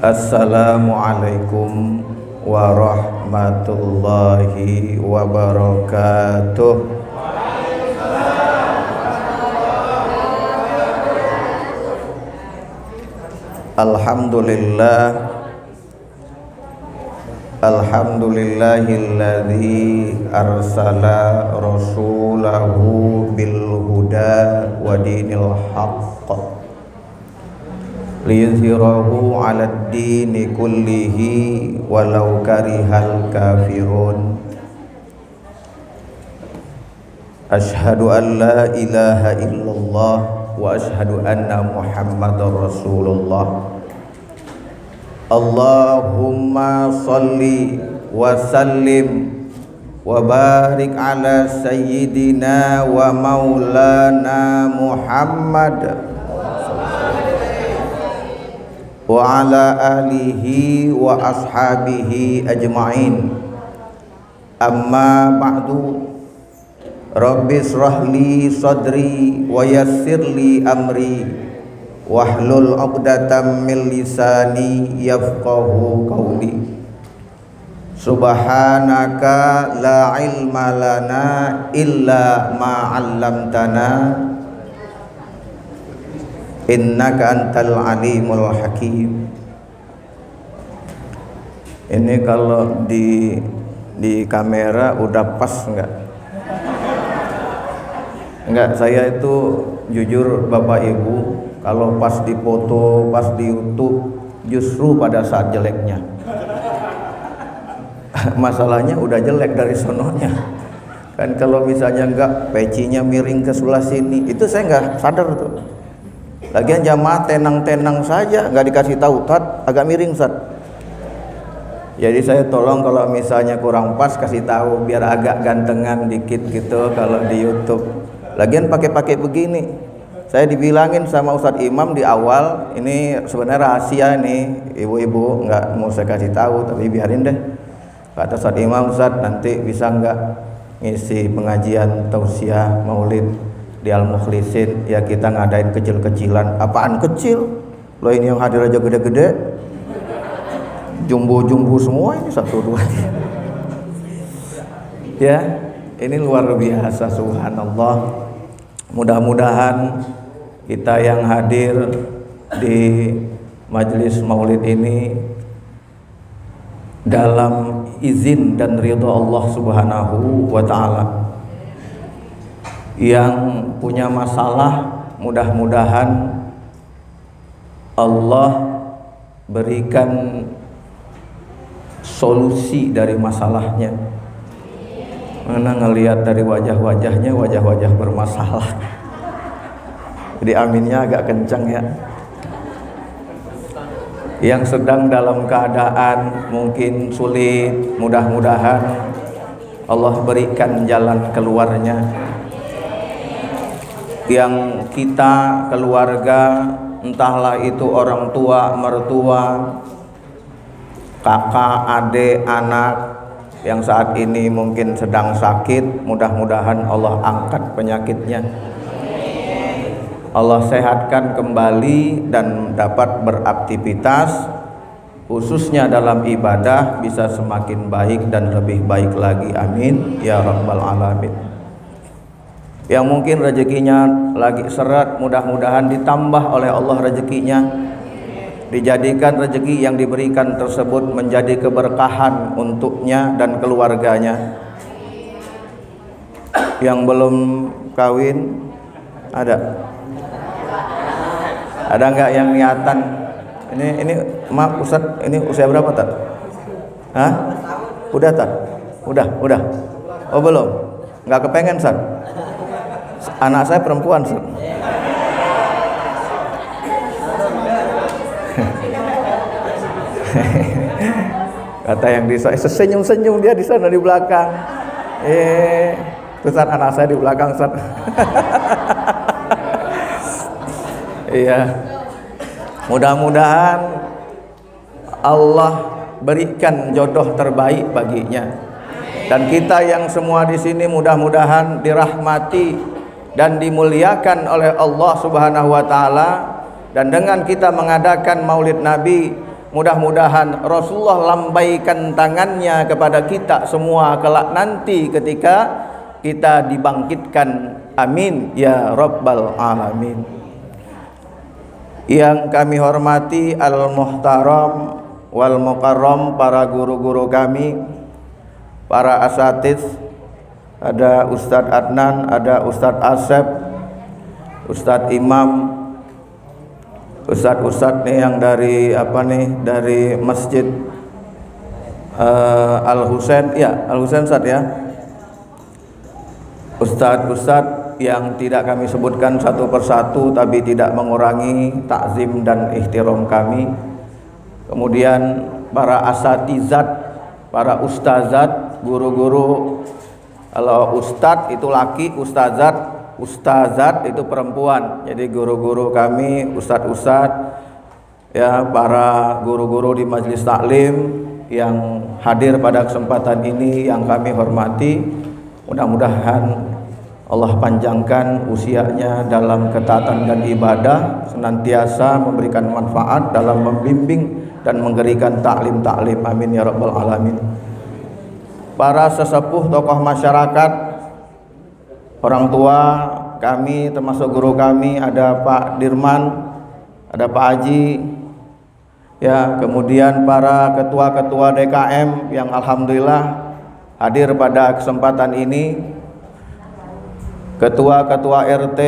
Assalamualaikum warahmatullahi wabarakatuh. Alhamdulillahilladzi arsala rasulahu bil huda wa dinil haqq liyuzhirahu 'alad dini kullihi walau karihal kafirun. Asyhadu an la ilaha illallah wa asyhadu anna muhammadar rasulullah. Allahumma salli wa sallim wa barik ala sayyidina wa maulana Muhammad wa ala alihi wa ashabihi ajma'in. Amma ba'du. Rabbi israh li sadri wa yassir li amri wahlul 'uqdatam min lisani yafqahu qawli. Subhanaka la ilma lana illa ma 'allamtana innaka antal alimul hakim. Ini kalau di kamera udah pas enggak? Enggak, saya itu jujur Bapak Ibu, kalau pas di foto, pas di YouTube justru pada saat jeleknya. Masalahnya udah jelek dari sononya. Kan kalau misalnya enggak, pecinya miring ke sebelah sini, itu saya enggak sadar tuh. Lagian jamaah tenang-tenang saja, nggak dikasih tahu, Tat, agak miring, Tat. Jadi saya tolong kalau misalnya kurang pas kasih tahu biar agak gantengan dikit gitu kalau di YouTube. Lagian pakai begini. Saya dibilangin sama Ustadz Imam di awal, ini sebenarnya rahasia nih, ibu-ibu nggak mau saya kasih tahu, tapi biarin deh. Kata Ustadz Imam, Ustadz nanti bisa nggak ngisi pengajian tausiah maulid di Al-Mukhlisin, ya kita ngadain kecil-kecilan. Apaan kecil? Loh ini yang hadir aja gede-gede, jumbo-jumbo semua ini, 1, 2. Ya, ini luar biasa, subhanallah. Mudah-mudahan kita yang hadir di majelis maulid ini dalam izin dan ridha Allah subhanahu wa ta'ala. Yang punya masalah, mudah-mudahan Allah berikan solusi dari masalahnya. Mana ngelihat dari wajah-wajahnya, wajah-wajah bermasalah. Jadi aminnya agak kencang ya. Yang sedang dalam keadaan mungkin sulit, mudah-mudahan Allah berikan jalan keluarnya. Yang kita keluarga, entahlah itu orang tua, mertua, kakak, adik, anak yang saat ini mungkin sedang sakit, mudah-mudahan Allah angkat penyakitnya, Allah sehatkan kembali dan dapat beraktivitas, khususnya dalam ibadah bisa semakin baik dan lebih baik lagi, amin ya rabbal alamin. Yang mungkin rezekinya lagi seret, mudah-mudahan ditambah oleh Allah rezekinya, dijadikan rezeki yang diberikan tersebut menjadi keberkahan untuknya dan keluarganya. Yang belum kawin ada nggak yang niatan? Ini maaf Ustaz, ini usia berapa Tat? Hah? Udah Tat? Udah. Oh belum? Nggak kepengen Ustaz? Anak saya perempuan Ustaz. Kata yang di sana, senyum-senyum dia di sana di belakang. Ustaz, anak saya di belakang Ustaz. Iya. Mudah-mudahan Allah berikan jodoh terbaik baginya. Dan kita yang semua di sini mudah-mudahan dirahmati dan dimuliakan oleh Allah Subhanahu wa taala. Dan dengan kita mengadakan Maulid Nabi, Mudah-mudahan Rasulullah lambaikan tangannya kepada kita semua kelak nanti ketika kita dibangkitkan. Amin ya rabbal alamin. Yang kami hormati al-muhtaram wal mukarram, para guru-guru kami, para asatiz, ada Ustadz Adnan, ada Ustadz Asep, Ustadz Imam, Ustadz nih yang dari dari Masjid Al Husain, ya Al Husain Ustadz ya. Ustadz yang tidak kami sebutkan satu persatu tapi tidak mengurangi takzim dan ihtiram kami. Kemudian para asatizat, para ustazat, guru-guru. Kalau ustadz itu laki, ustazat itu perempuan. Jadi guru-guru kami, ustadz ya, para guru-guru di majelis taklim yang hadir pada kesempatan ini yang kami hormati, mudah-mudahan Allah panjangkan usianya dalam ketaatan dan ibadah, senantiasa memberikan manfaat dalam membimbing dan memberikan taklim. Amin ya rabbal alamin. Para sesepuh, tokoh masyarakat, orang tua kami termasuk guru kami, ada Pak Dirman, ada Pak Haji, ya, kemudian para ketua-ketua DKM yang alhamdulillah hadir pada kesempatan ini, ketua-ketua RT,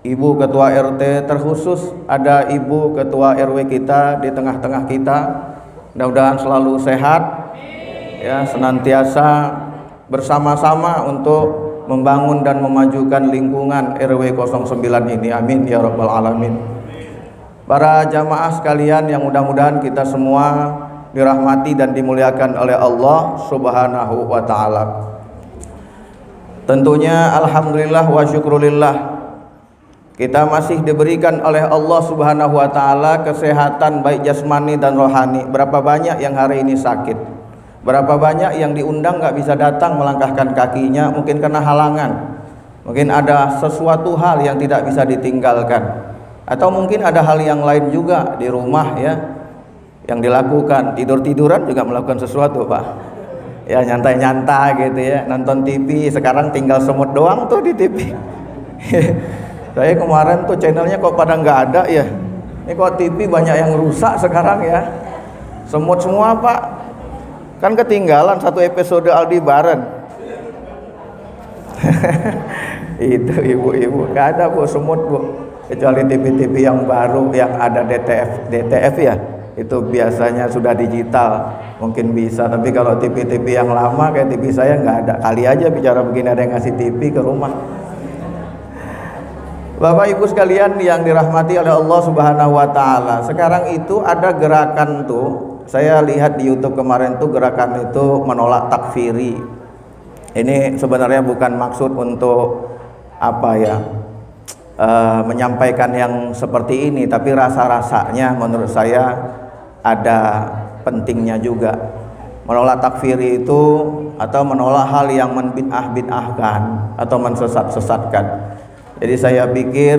ibu ketua RT, terkhusus ada ibu ketua RW kita di tengah-tengah kita, mudah-mudahan selalu sehat, ya, senantiasa bersama-sama untuk membangun dan memajukan lingkungan RW 09 ini. Amin ya rabbal alamin. Para jamaah sekalian yang mudah-mudahan kita semua dirahmati dan dimuliakan oleh Allah Subhanahu wa taala. Tentunya alhamdulillah wa syukrulillah, kita masih diberikan oleh Allah Subhanahu wa taala kesehatan baik jasmani dan rohani. Berapa banyak yang hari ini sakit, berapa banyak yang diundang gak bisa datang melangkahkan kakinya, mungkin karena halangan, mungkin ada sesuatu hal yang tidak bisa ditinggalkan, atau mungkin ada hal yang lain juga di rumah ya yang dilakukan. Tidur-tiduran juga melakukan sesuatu Pak, ya, nyantai-nyantai gitu ya, nonton TV. Sekarang tinggal semut doang tuh di TV. Saya kemarin tuh channelnya kok pada nggak ada ya, ini kok TV banyak yang rusak sekarang ya, semut semua Pak. Kan ketinggalan satu episode Aldebaran. Itu ibu-ibu nggak ada Bu semut Bu, kecuali TV-TV yang baru yang ada DTF ya, itu biasanya sudah digital mungkin bisa, tapi kalau TV-TV yang lama kayak TV saya nggak ada. Kali aja bicara begini ada yang ngasih TV ke rumah. Bapak Ibu sekalian yang dirahmati oleh Allah Subhanahu wa taala, sekarang itu ada gerakan tuh, saya lihat di YouTube kemarin tuh, gerakan itu menolak takfiri. Ini sebenarnya bukan maksud untuk menyampaikan yang seperti ini, tapi rasa-rasanya menurut saya ada pentingnya juga. Menolak takfiri itu atau menolak hal yang membid'ah-bid'ahkan atau mensesat-sesatkan. Jadi saya pikir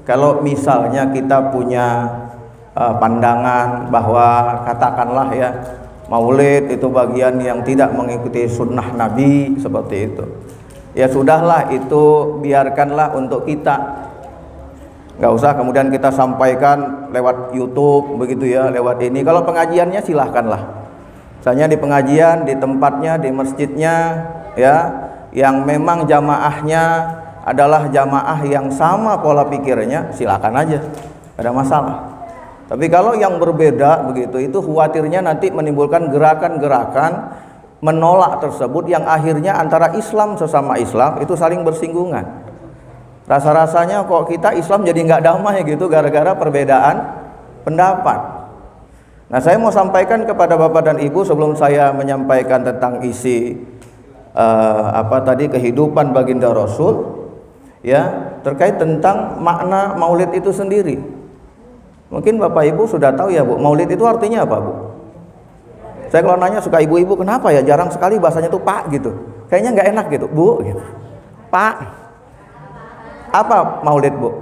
kalau misalnya kita punya pandangan bahwa katakanlah ya maulid itu bagian yang tidak mengikuti sunnah Nabi seperti itu, ya sudahlah, itu biarkanlah untuk kita, nggak usah kemudian kita sampaikan lewat YouTube begitu ya, lewat ini. Kalau pengajiannya silahkanlah, misalnya di pengajian, di tempatnya, di masjidnya ya, yang memang jamaahnya adalah jamaah yang sama pola pikirnya, silakan aja, gak ada masalah. Tapi kalau yang berbeda begitu, itu khawatirnya nanti menimbulkan gerakan-gerakan menolak tersebut yang akhirnya antara Islam sesama Islam itu saling bersinggungan. Rasa-rasanya kok kita Islam jadi nggak damai gitu gara-gara perbedaan pendapat. Nah, saya mau sampaikan kepada Bapak dan Ibu sebelum saya menyampaikan tentang isi kehidupan baginda Rasul ya, terkait tentang makna maulid itu sendiri. Mungkin Bapak Ibu sudah tahu ya Bu, maulid itu artinya apa Bu? Saya kalau nanya suka ibu-ibu, kenapa ya jarang sekali bahasanya tuh Pak gitu, kayaknya nggak enak gitu Bu gitu. Pak, apa maulid Bu?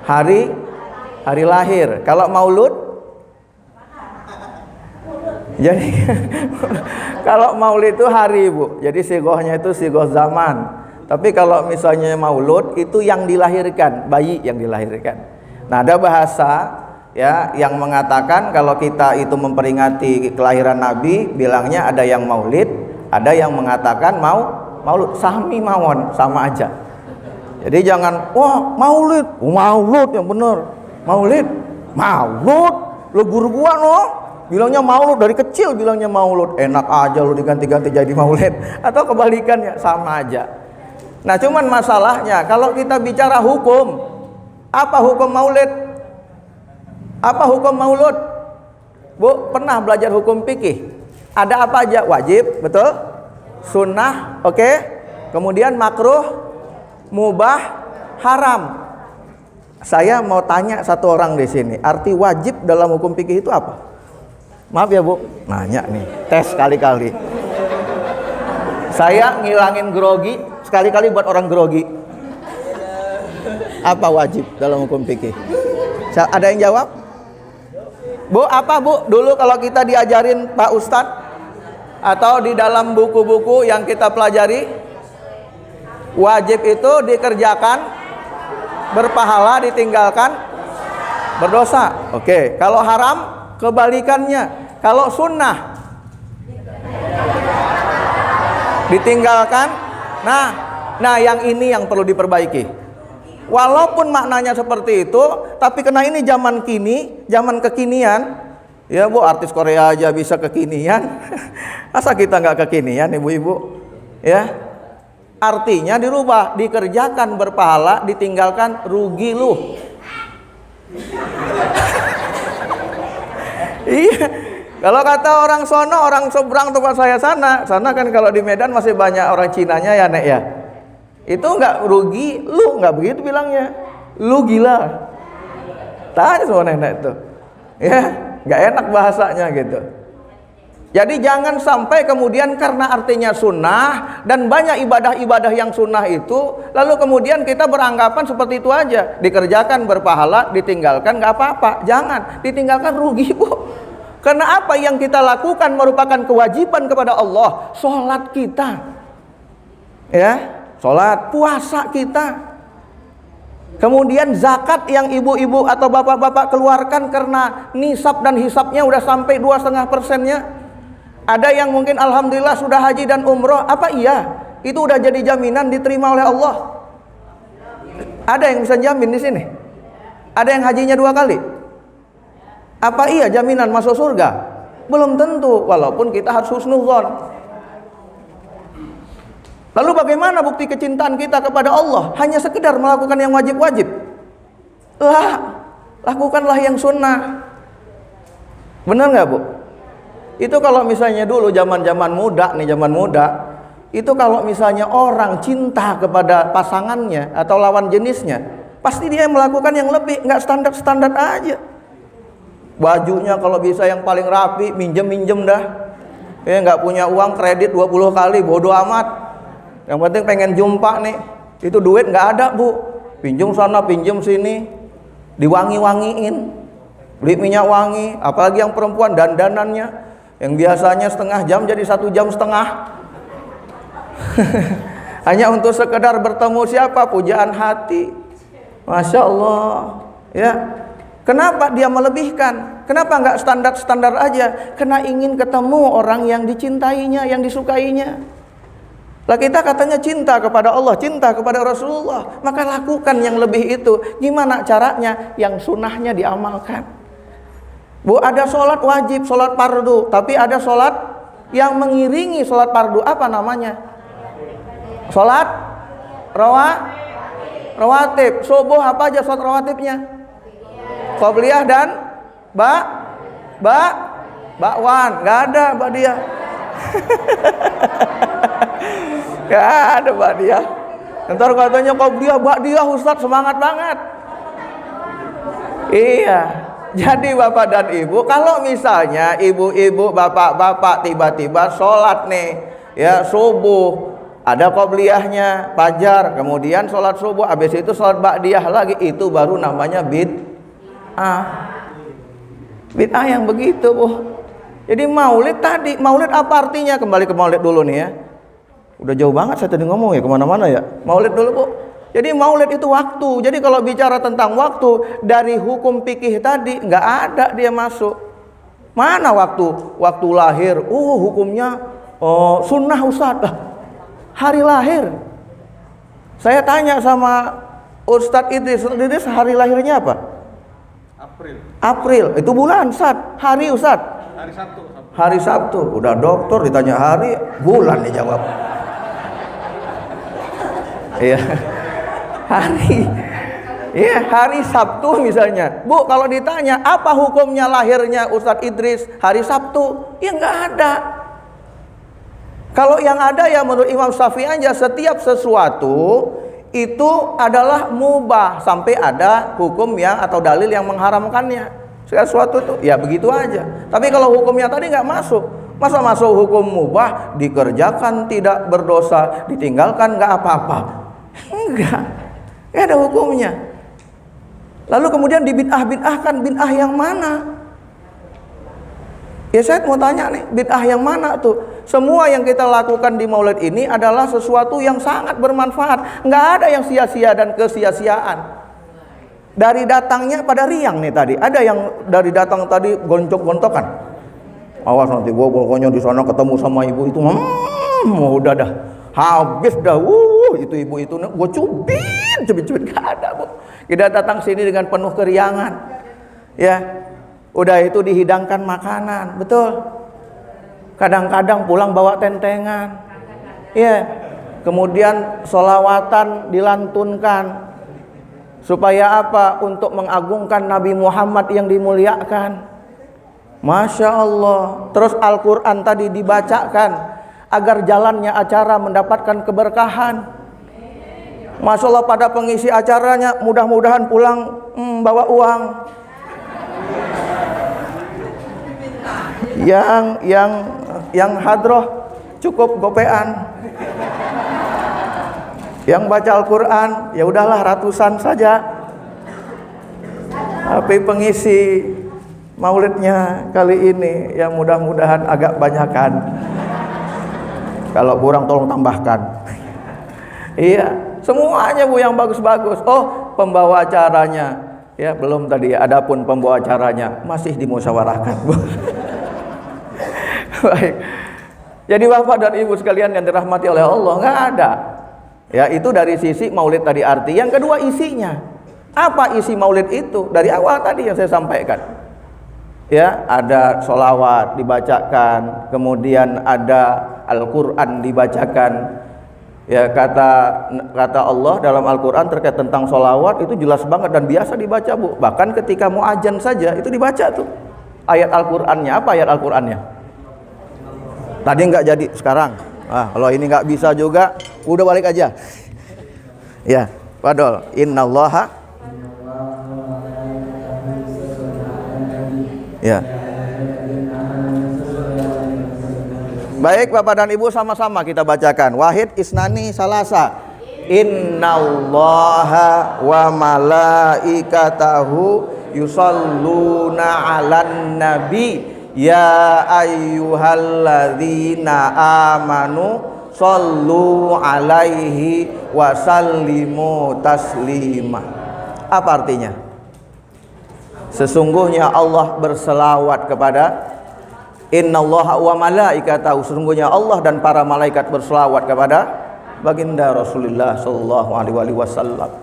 Hari lahir. Kalau maulud Jadi kalau maulid itu hari, Bu. Jadi sigohnya itu sigoh zaman. Tapi kalau misalnya maulud itu yang dilahirkan, bayi yang dilahirkan. Nah, ada bahasa ya yang mengatakan kalau kita itu memperingati kelahiran Nabi, bilangnya ada yang maulid, ada yang mengatakan maulud, sami mawon, sama aja. Jadi jangan wah maulid, maulud yang benar. Maulid, lo guru gua no bilangnya maulud dari kecil, bilangnya maulud, enak aja lo diganti-ganti jadi maulid, atau kebalikannya, sama aja. Nah, cuman masalahnya kalau kita bicara hukum, apa hukum maulid? Apa hukum maulud? Bu, pernah belajar hukum fikih? Ada apa aja? Wajib, betul? Sunnah, oke? Kemudian makruh, mubah, haram. Saya mau tanya satu orang di sini, arti wajib dalam hukum fikih itu apa? Maaf ya, Bu, nanya nih, tes kali-kali. Saya ngilangin grogi, sekali-kali buat orang grogi. Apa wajib dalam hukum fikih? Ada yang jawab? Bu, apa Bu? Dulu kalau kita diajarin Pak Ustadz atau di dalam buku-buku yang kita pelajari, wajib itu dikerjakan berpahala, ditinggalkan berdosa. Oke, kalau haram kebalikannya. Kalau sunnah ditinggalkan, nah yang ini yang perlu diperbaiki. Walaupun maknanya seperti itu, tapi karena ini zaman kini, zaman kekinian, ya Bu, artis Korea aja bisa kekinian, masa kita nggak kekinian, ibu-ibu? Ya, artinya dirubah, dikerjakan berpahala, ditinggalkan rugi lu. Iya. Kalau kata orang sono, orang seberang tempat saya sana kan kalau di Medan masih banyak orang Cinanya ya, Nek ya. Itu nggak rugi, lu nggak begitu bilangnya. Lu gila. Tanya sama nenek itu. Ya, nggak enak bahasanya gitu. Jadi jangan sampai kemudian karena artinya sunnah dan banyak ibadah-ibadah yang sunnah itu, lalu kemudian kita beranggapan seperti itu aja. Dikerjakan berpahala, ditinggalkan nggak apa-apa. Jangan, ditinggalkan rugi, Bu. Karena apa yang kita lakukan merupakan kewajiban kepada Allah. Sholat kita, ya, sholat, puasa kita, kemudian zakat yang ibu-ibu atau bapak-bapak keluarkan karena nisab dan hisabnya udah sampai 2,5%-nya. Ada yang mungkin alhamdulillah sudah haji dan umroh. Apa iya? Itu udah jadi jaminan diterima oleh Allah? Ada yang bisa jamin di sini? Ada yang hajinya 2 kali? Apa iya jaminan masuk surga? Belum tentu, walaupun kita harus husnuzon. Lalu bagaimana bukti kecintaan kita kepada Allah? Hanya sekedar melakukan yang wajib-wajib? Lakukanlah yang sunnah. Benar nggak, Bu? Itu kalau misalnya dulu zaman-zaman muda nih, zaman muda, itu kalau misalnya orang cinta kepada pasangannya atau lawan jenisnya, pasti dia melakukan yang lebih, nggak standar-standar aja. Bajunya kalau bisa yang paling rapi, minjem dah. Nggak punya uang kredit 20 kali, bodoh amat. Yang penting pengen jumpa nih. Itu duit nggak ada, Bu. Pinjam sana, pinjam sini, diwangi-wangiin, beli minyak wangi. Apalagi yang perempuan, dandanannya yang biasanya setengah jam jadi 1,5 jam. Hanya untuk sekedar bertemu siapa? Pujaan hati. Masya Allah, ya. Kenapa dia melebihkan? Kenapa nggak standar-standar aja? Karena ingin ketemu orang yang dicintainya, yang disukainya. Lah kita katanya cinta kepada Allah, cinta kepada Rasulullah, maka lakukan yang lebih itu. Gimana caranya? Yang sunnahnya diamalkan. Bu, ada sholat wajib, sholat fardu, tapi ada sholat yang mengiringi sholat fardu. Apa namanya? Sholat rawatib. Subuh apa aja sholat rawatibnya? Qobliyah dan bakwan. Nggak ada ba'diyah. Nggak ada ba'diyah. Ntar katanya qobliyah, ba'diyah, Ustaz semangat banget. Iya. Jadi Bapak dan Ibu, kalau misalnya ibu-ibu, bapak-bapak tiba-tiba sholat nih, ya subuh, ada qobliyahnya, fajar, kemudian sholat subuh, habis itu sholat ba'diyah lagi, itu baru namanya bid'ah yang begitu, Bu. Jadi maulid tadi, maulid apa artinya? Kembali ke maulid dulu nih ya. Udah jauh banget saya tadi ngomong ya, kemana-mana ya. Maulid dulu Bu. Jadi maulid itu waktu. Jadi kalau bicara tentang waktu, dari hukum fikih tadi nggak ada dia masuk. Mana waktu? Waktu lahir. Hukumnya sunnah Ustaz. Hari lahir. Saya tanya sama Ustadz Idris, hari lahirnya apa? April. Itu bulan Ustaz. Hari Ustaz. Hari Sabtu. Hari Sabtu. Udah dokter ditanya hari, bulan nih jawab. Iya. Hari Sabtu misalnya. Bu, kalau ditanya apa hukumnya lahirnya Ustadz Idris hari Sabtu? Ya nggak ada. Kalau yang ada ya menurut Imam Syafi'i aja, setiap sesuatu itu adalah mubah sampai ada hukum yang atau dalil yang mengharamkannya. Segala sesuatu itu ya begitu aja. Tapi kalau hukumnya tadi nggak masuk. Masa masuk hukum mubah, dikerjakan tidak berdosa, ditinggalkan nggak apa-apa? Enggak ada hukumnya. Lalu kemudian dibid'ah-bid'ahkan, bid'ah yang mana? Ya saya mau tanya nih, bid'ah yang mana tuh? Semua yang kita lakukan di maulid ini adalah sesuatu yang sangat bermanfaat. Nggak ada yang sia-sia dan kesia-siaan. Dari datangnya pada riang nih tadi. Ada yang dari datang tadi gontok-gontokan. Awas nanti gua pokoknya di sana ketemu sama ibu itu. Udah dah. Habis dah. Itu ibu itu gua cubit gak ada, Bu. Kita datang sini dengan penuh keriangan. Ya. Udah itu dihidangkan makanan, betul. Kadang-kadang pulang bawa tentengan. Ya. Kemudian sholawatan dilantunkan. Supaya apa? Untuk mengagungkan Nabi Muhammad yang dimuliakan. Masya Allah. Terus Al-Quran tadi dibacakan agar jalannya acara mendapatkan keberkahan. Masya Allah, pada pengisi acaranya mudah-mudahan pulang bawa uang. Yang hadroh cukup gopean. Yang baca Al-Quran ya udahlah ratusan saja. Tapi pengisi maulidnya kali ini ya mudah-mudahan agak banyakan. Kalau kurang tolong tambahkan. Iya, semuanya Bu yang bagus-bagus. Pembawa acaranya ya belum tadi. Adapun pembawa acaranya masih dimusyawarahkan, Bu. Baik. Jadi Bapak dan Ibu sekalian yang dirahmati oleh Allah, nggak ada. Ya, itu dari sisi maulid tadi arti. Yang kedua isinya. Apa isi maulid itu? Dari awal tadi yang saya sampaikan. Ya, ada sholawat dibacakan, kemudian ada Al-Quran dibacakan. Ya, kata Allah dalam Al-Quran terkait tentang sholawat itu jelas banget dan biasa dibaca, Bu. Bahkan ketika mau azan saja itu dibaca tuh. Ayat Al-Qurannya, apa ayat Al-Qurannya? Tadi nggak jadi, sekarang. Kalau ini nggak bisa juga, udah balik aja. Ya, padahal innallaha. Ya. Baik Bapak dan Ibu, sama-sama kita bacakan. Wahid isnani salasa. Innallaha wa malaikatahu yusalluna 'alan nabi. Ya ayyuhalladzina amanu sallu alaihi wa sallimu taslima. Apa artinya? Sesungguhnya Allah berselawat kepada innallaha wa malaikatahu, sesungguhnya Allah dan para malaikat berselawat kepada baginda Rasulullah sallallahu alaihi wasallam.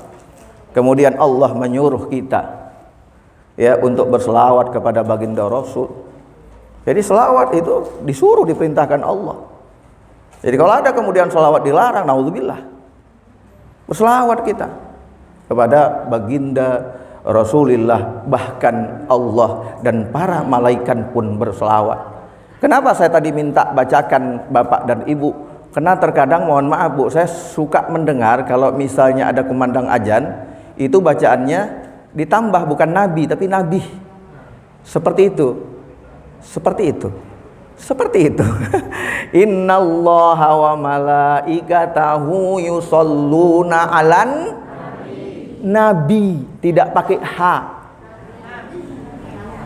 Kemudian Allah menyuruh kita ya untuk berselawat kepada baginda Rasul. Jadi selawat itu disuruh, diperintahkan Allah. Jadi kalau ada kemudian selawat dilarang, naudzubillah. Berselawat kita kepada baginda Rasulullah, bahkan Allah dan para malaikat pun berselawat. Kenapa saya tadi minta bacakan Bapak dan Ibu? Karena terkadang mohon maaf Bu, saya suka mendengar kalau misalnya ada kumandang azan, itu bacaannya ditambah bukan nabi tapi nabi. Seperti itu. Seperti itu. Seperti itu. Innallaha wa malaikatahu yusalluna 'alan nabi, tidak pakai ha.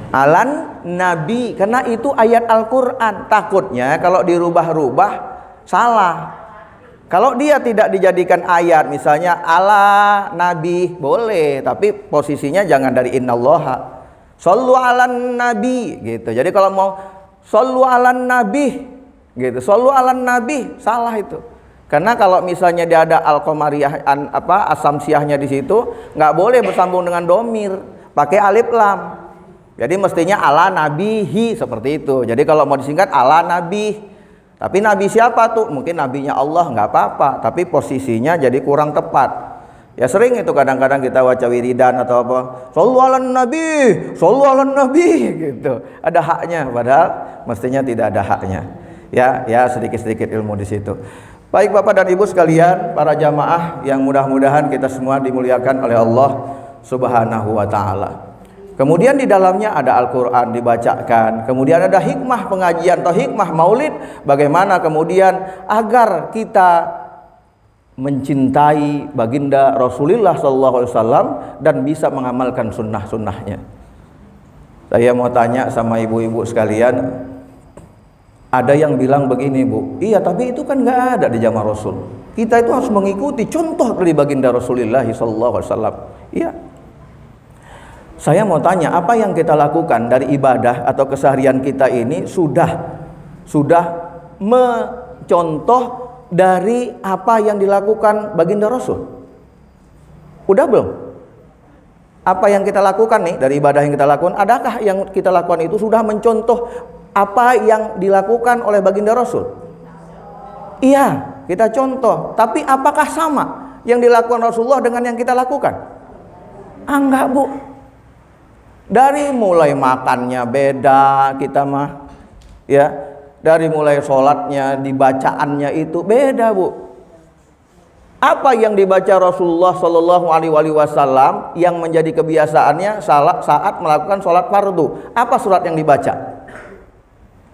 Alan Nabi, karena itu ayat Al-Quran. Takutnya kalau dirubah-rubah salah. Kalau dia tidak dijadikan ayat, misalnya ala Nabi, boleh, tapi posisinya jangan dari innallaha. Shallu alan Nabi gitu. Jadi kalau mau shallu alan Nabi gitu, shallu alan Nabi, salah itu. Karena kalau misalnya dia ada al-qamariyah asamsiahnya di situ, nggak boleh bersambung dengan domir, pakai alif lam. Jadi mestinya ala nabihi seperti itu. Jadi kalau mau disingkat ala nabi, tapi nabi siapa tuh? Mungkin nabinya Allah, nggak apa-apa, tapi posisinya jadi kurang tepat. Ya sering itu kadang-kadang kita baca wiridan atau apa, shallu alan nabi, shallu alan nabi gitu. Ada haknya, padahal mestinya tidak ada haknya. Ya sedikit-sedikit ilmu di situ. Baik Bapak dan Ibu sekalian, para jamaah yang mudah-mudahan kita semua dimuliakan oleh Allah Subhanahu wa taala. Kemudian di dalamnya ada Al-Qur'an dibacakan. Kemudian ada hikmah pengajian atau hikmah maulid, bagaimana kemudian agar kita mencintai baginda Rasulullah SAW dan bisa mengamalkan sunnah-sunnahnya. Saya mau tanya sama ibu-ibu sekalian, ada yang bilang begini, Bu, iya tapi itu kan nggak ada di zaman Rasul. Kita itu harus mengikuti contoh dari baginda Rasulullah SAW. Iya. Saya mau tanya, apa yang kita lakukan dari ibadah atau keseharian kita ini sudah mencontoh dari apa yang dilakukan baginda Rasul? Udah belum? Apa yang kita lakukan nih dari ibadah yang kita lakukan, adakah yang kita lakukan itu sudah mencontoh apa yang dilakukan oleh baginda Rasul? Iya, kita contoh. Tapi apakah sama yang dilakukan Rasulullah dengan yang kita lakukan? Enggak, Bu. Dari mulai makannya beda kita mah, ya. Dari mulai sholatnya, dibacaannya itu beda, Bu. Apa yang dibaca Rasulullah Shallallahu Alaihi Wasallam yang menjadi kebiasaannya saat melakukan sholat fardu? Apa surat yang dibaca?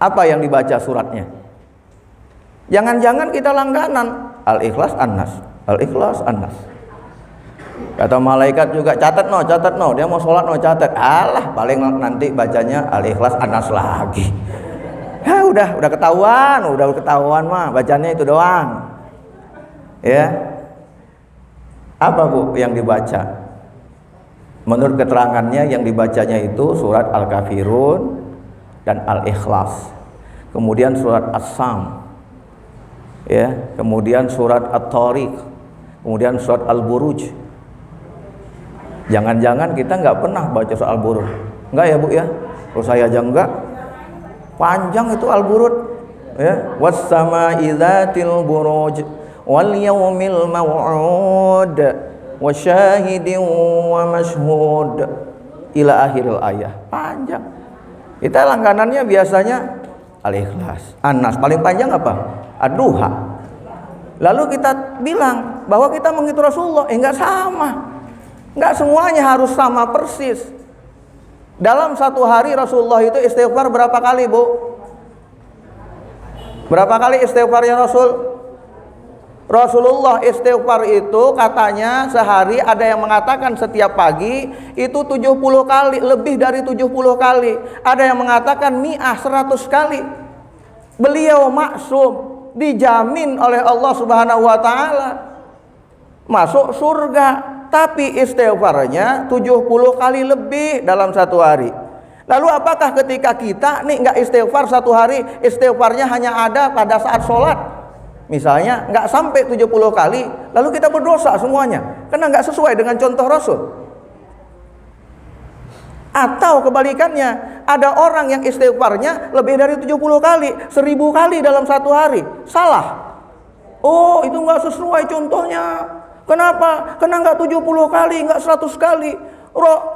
Apa yang dibaca suratnya? Jangan-jangan kita langganan Al-Ikhlas An-Nas, Al-Ikhlas An-Nas. Kata malaikat juga catat no, dia mau sholat no catat. Alah, paling nanti bacanya Al-Ikhlas An-Nas lagi. Ya udah ketahuan mah bacanya itu doang. Ya. Apa Bu yang dibaca? Menurut keterangannya yang dibacanya itu surat Al-Kafirun dan Al-Ikhlas, kemudian surat As-Sam, ya, kemudian surat At-Tariq, kemudian surat Al-Buruj. Jangan-jangan kita nggak pernah baca surat Al-Buruj? Enggak ya Bu ya? Kalau saya aja enggak. Panjang itu Al-Buruj, ya. Was-sama'i dzatil buruj wal yaumil maw'ud wasyahidin wa mashhud ila akhiril ayah. Panjang. Kita langganannya biasanya Al-Ikhlas, An-Nas, paling panjang apa? Ad-Duha. Lalu kita bilang bahwa kita mengikuti Rasulullah, enggak sama. Enggak semuanya harus sama persis. Dalam satu hari Rasulullah itu istighfar berapa kali, Bu? Berapa kali istighfarnya Rasul? Rasulullah istighfar itu katanya sehari ada yang mengatakan setiap pagi itu 70 kali, lebih dari 70 kali. Ada yang mengatakan 100 kali. Beliau maksum, dijamin oleh Allah Subhanahu wa taala masuk surga, tapi istighfarnya 70 kali lebih dalam satu hari. Lalu apakah ketika kita nih nggak istighfar satu hari, istighfarnya hanya ada pada saat sholat? Misalnya nggak sampai 70 kali, lalu kita berdosa semuanya karena nggak sesuai dengan contoh Rasul. Atau kebalikannya, ada orang yang istighfarnya lebih dari 70 kali, 1000 kali dalam satu hari. Salah. Oh, itu nggak sesuai contohnya. Kenapa? Karena nggak 70 kali, nggak 100 kali.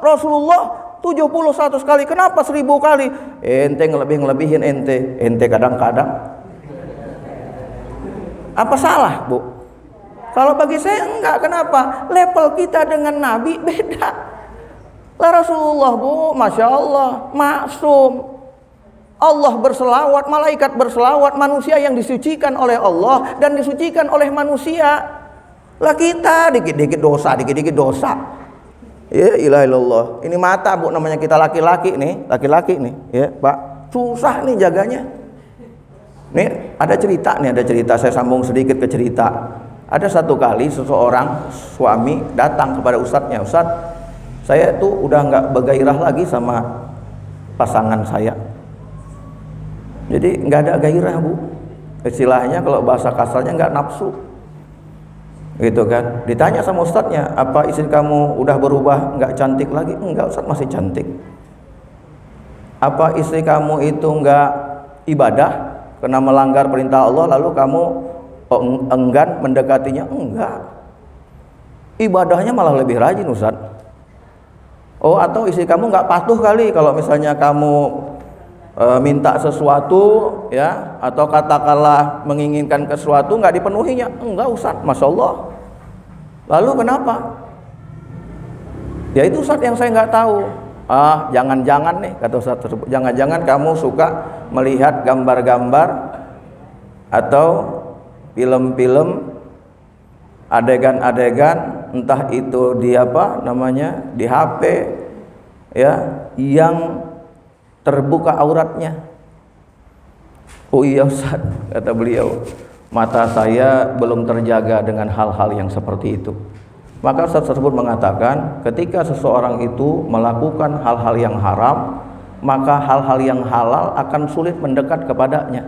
Rasulullah 70-100 kali. Kenapa 1000 kali? Ente ngelebihin ente kadang-kadang. Apa salah, Bu? Kalau bagi saya enggak. Kenapa? Level kita dengan Nabi beda. Lah Rasulullah, Bu, Masya Allah, maksum. Allah berselawat, malaikat berselawat, manusia yang disucikan oleh Allah dan disucikan oleh manusia. Lah kita dikit-dikit dosa. Ya ilaha illallah. Ini mata Bu, namanya kita laki-laki nih, ya Pak. Susah nih jaganya. Nih ada cerita, saya sambung sedikit ke cerita. Ada satu kali seseorang suami datang kepada ustadznya, Ustadz, saya tuh udah nggak bergairah lagi sama pasangan saya. Jadi nggak ada gairah Bu. Istilahnya kalau bahasa kasarnya nggak nafsu. Gitu kan. Ditanya sama ustadznya, apa istri kamu udah berubah, nggak cantik lagi? Enggak Ustadz, masih cantik. Apa istri kamu itu nggak ibadah karena melanggar perintah Allah lalu kamu enggan mendekatinya? Enggak. Ibadahnya malah lebih rajin Ustadz. Oh, atau istri kamu nggak patuh kali kalau misalnya kamu minta sesuatu ya, atau katakanlah menginginkan sesuatu nggak dipenuhinya? Enggak Ustadz, Masya Allah. Lalu kenapa? Ya itu Ustadz yang saya nggak tahu. Jangan-jangan nih, kata Ustadz tersebut, jangan-jangan kamu suka melihat gambar-gambar atau film-film, adegan-adegan, entah itu di apa namanya, di HP ya, yang terbuka auratnya. Oh iya Ustaz, kata beliau, mata saya belum terjaga dengan hal-hal yang seperti itu. Maka Ustaz tersebut mengatakan, ketika seseorang itu melakukan hal-hal yang haram, maka hal-hal yang halal akan sulit mendekat kepadanya.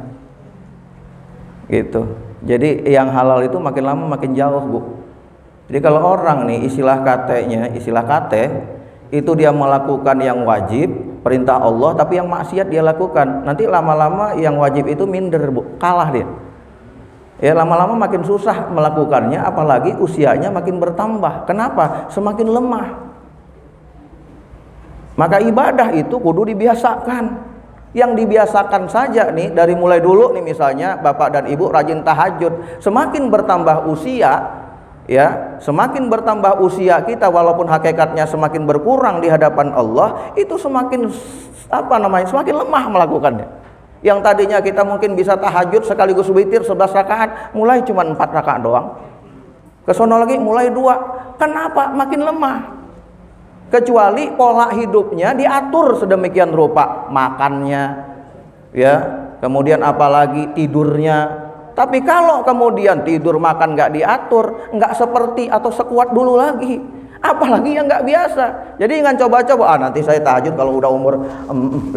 Gitu. Jadi yang halal itu makin lama makin jauh Bu. Jadi kalau orang nih istilah kate itu dia melakukan yang wajib, perintah Allah, tapi yang maksiat dia lakukan, nanti lama-lama yang wajib itu minder Bu, kalah dia. Ya lama-lama makin susah melakukannya, apalagi usianya makin bertambah. Kenapa? Semakin lemah. Maka ibadah itu kudu dibiasakan. Yang dibiasakan saja nih, dari mulai dulu nih misalnya Bapak dan Ibu rajin tahajud. Semakin bertambah usia, ya, semakin bertambah usia kita, walaupun hakikatnya semakin berkurang di hadapan Allah, itu semakin semakin lemah melakukannya. Yang tadinya kita mungkin bisa tahajud sekaligus witir 11 rakaat, mulai cuma 4 rakaat doang. Kesono lagi mulai 2. Kenapa? Makin lemah. Kecuali pola hidupnya diatur sedemikian rupa, makannya, ya, kemudian apalagi tidurnya. Tapi kalau kemudian tidur makan nggak diatur, nggak seperti atau sekuat dulu lagi, apalagi yang nggak biasa. Jadi jangan coba-coba, nanti saya tahajud kalau udah umur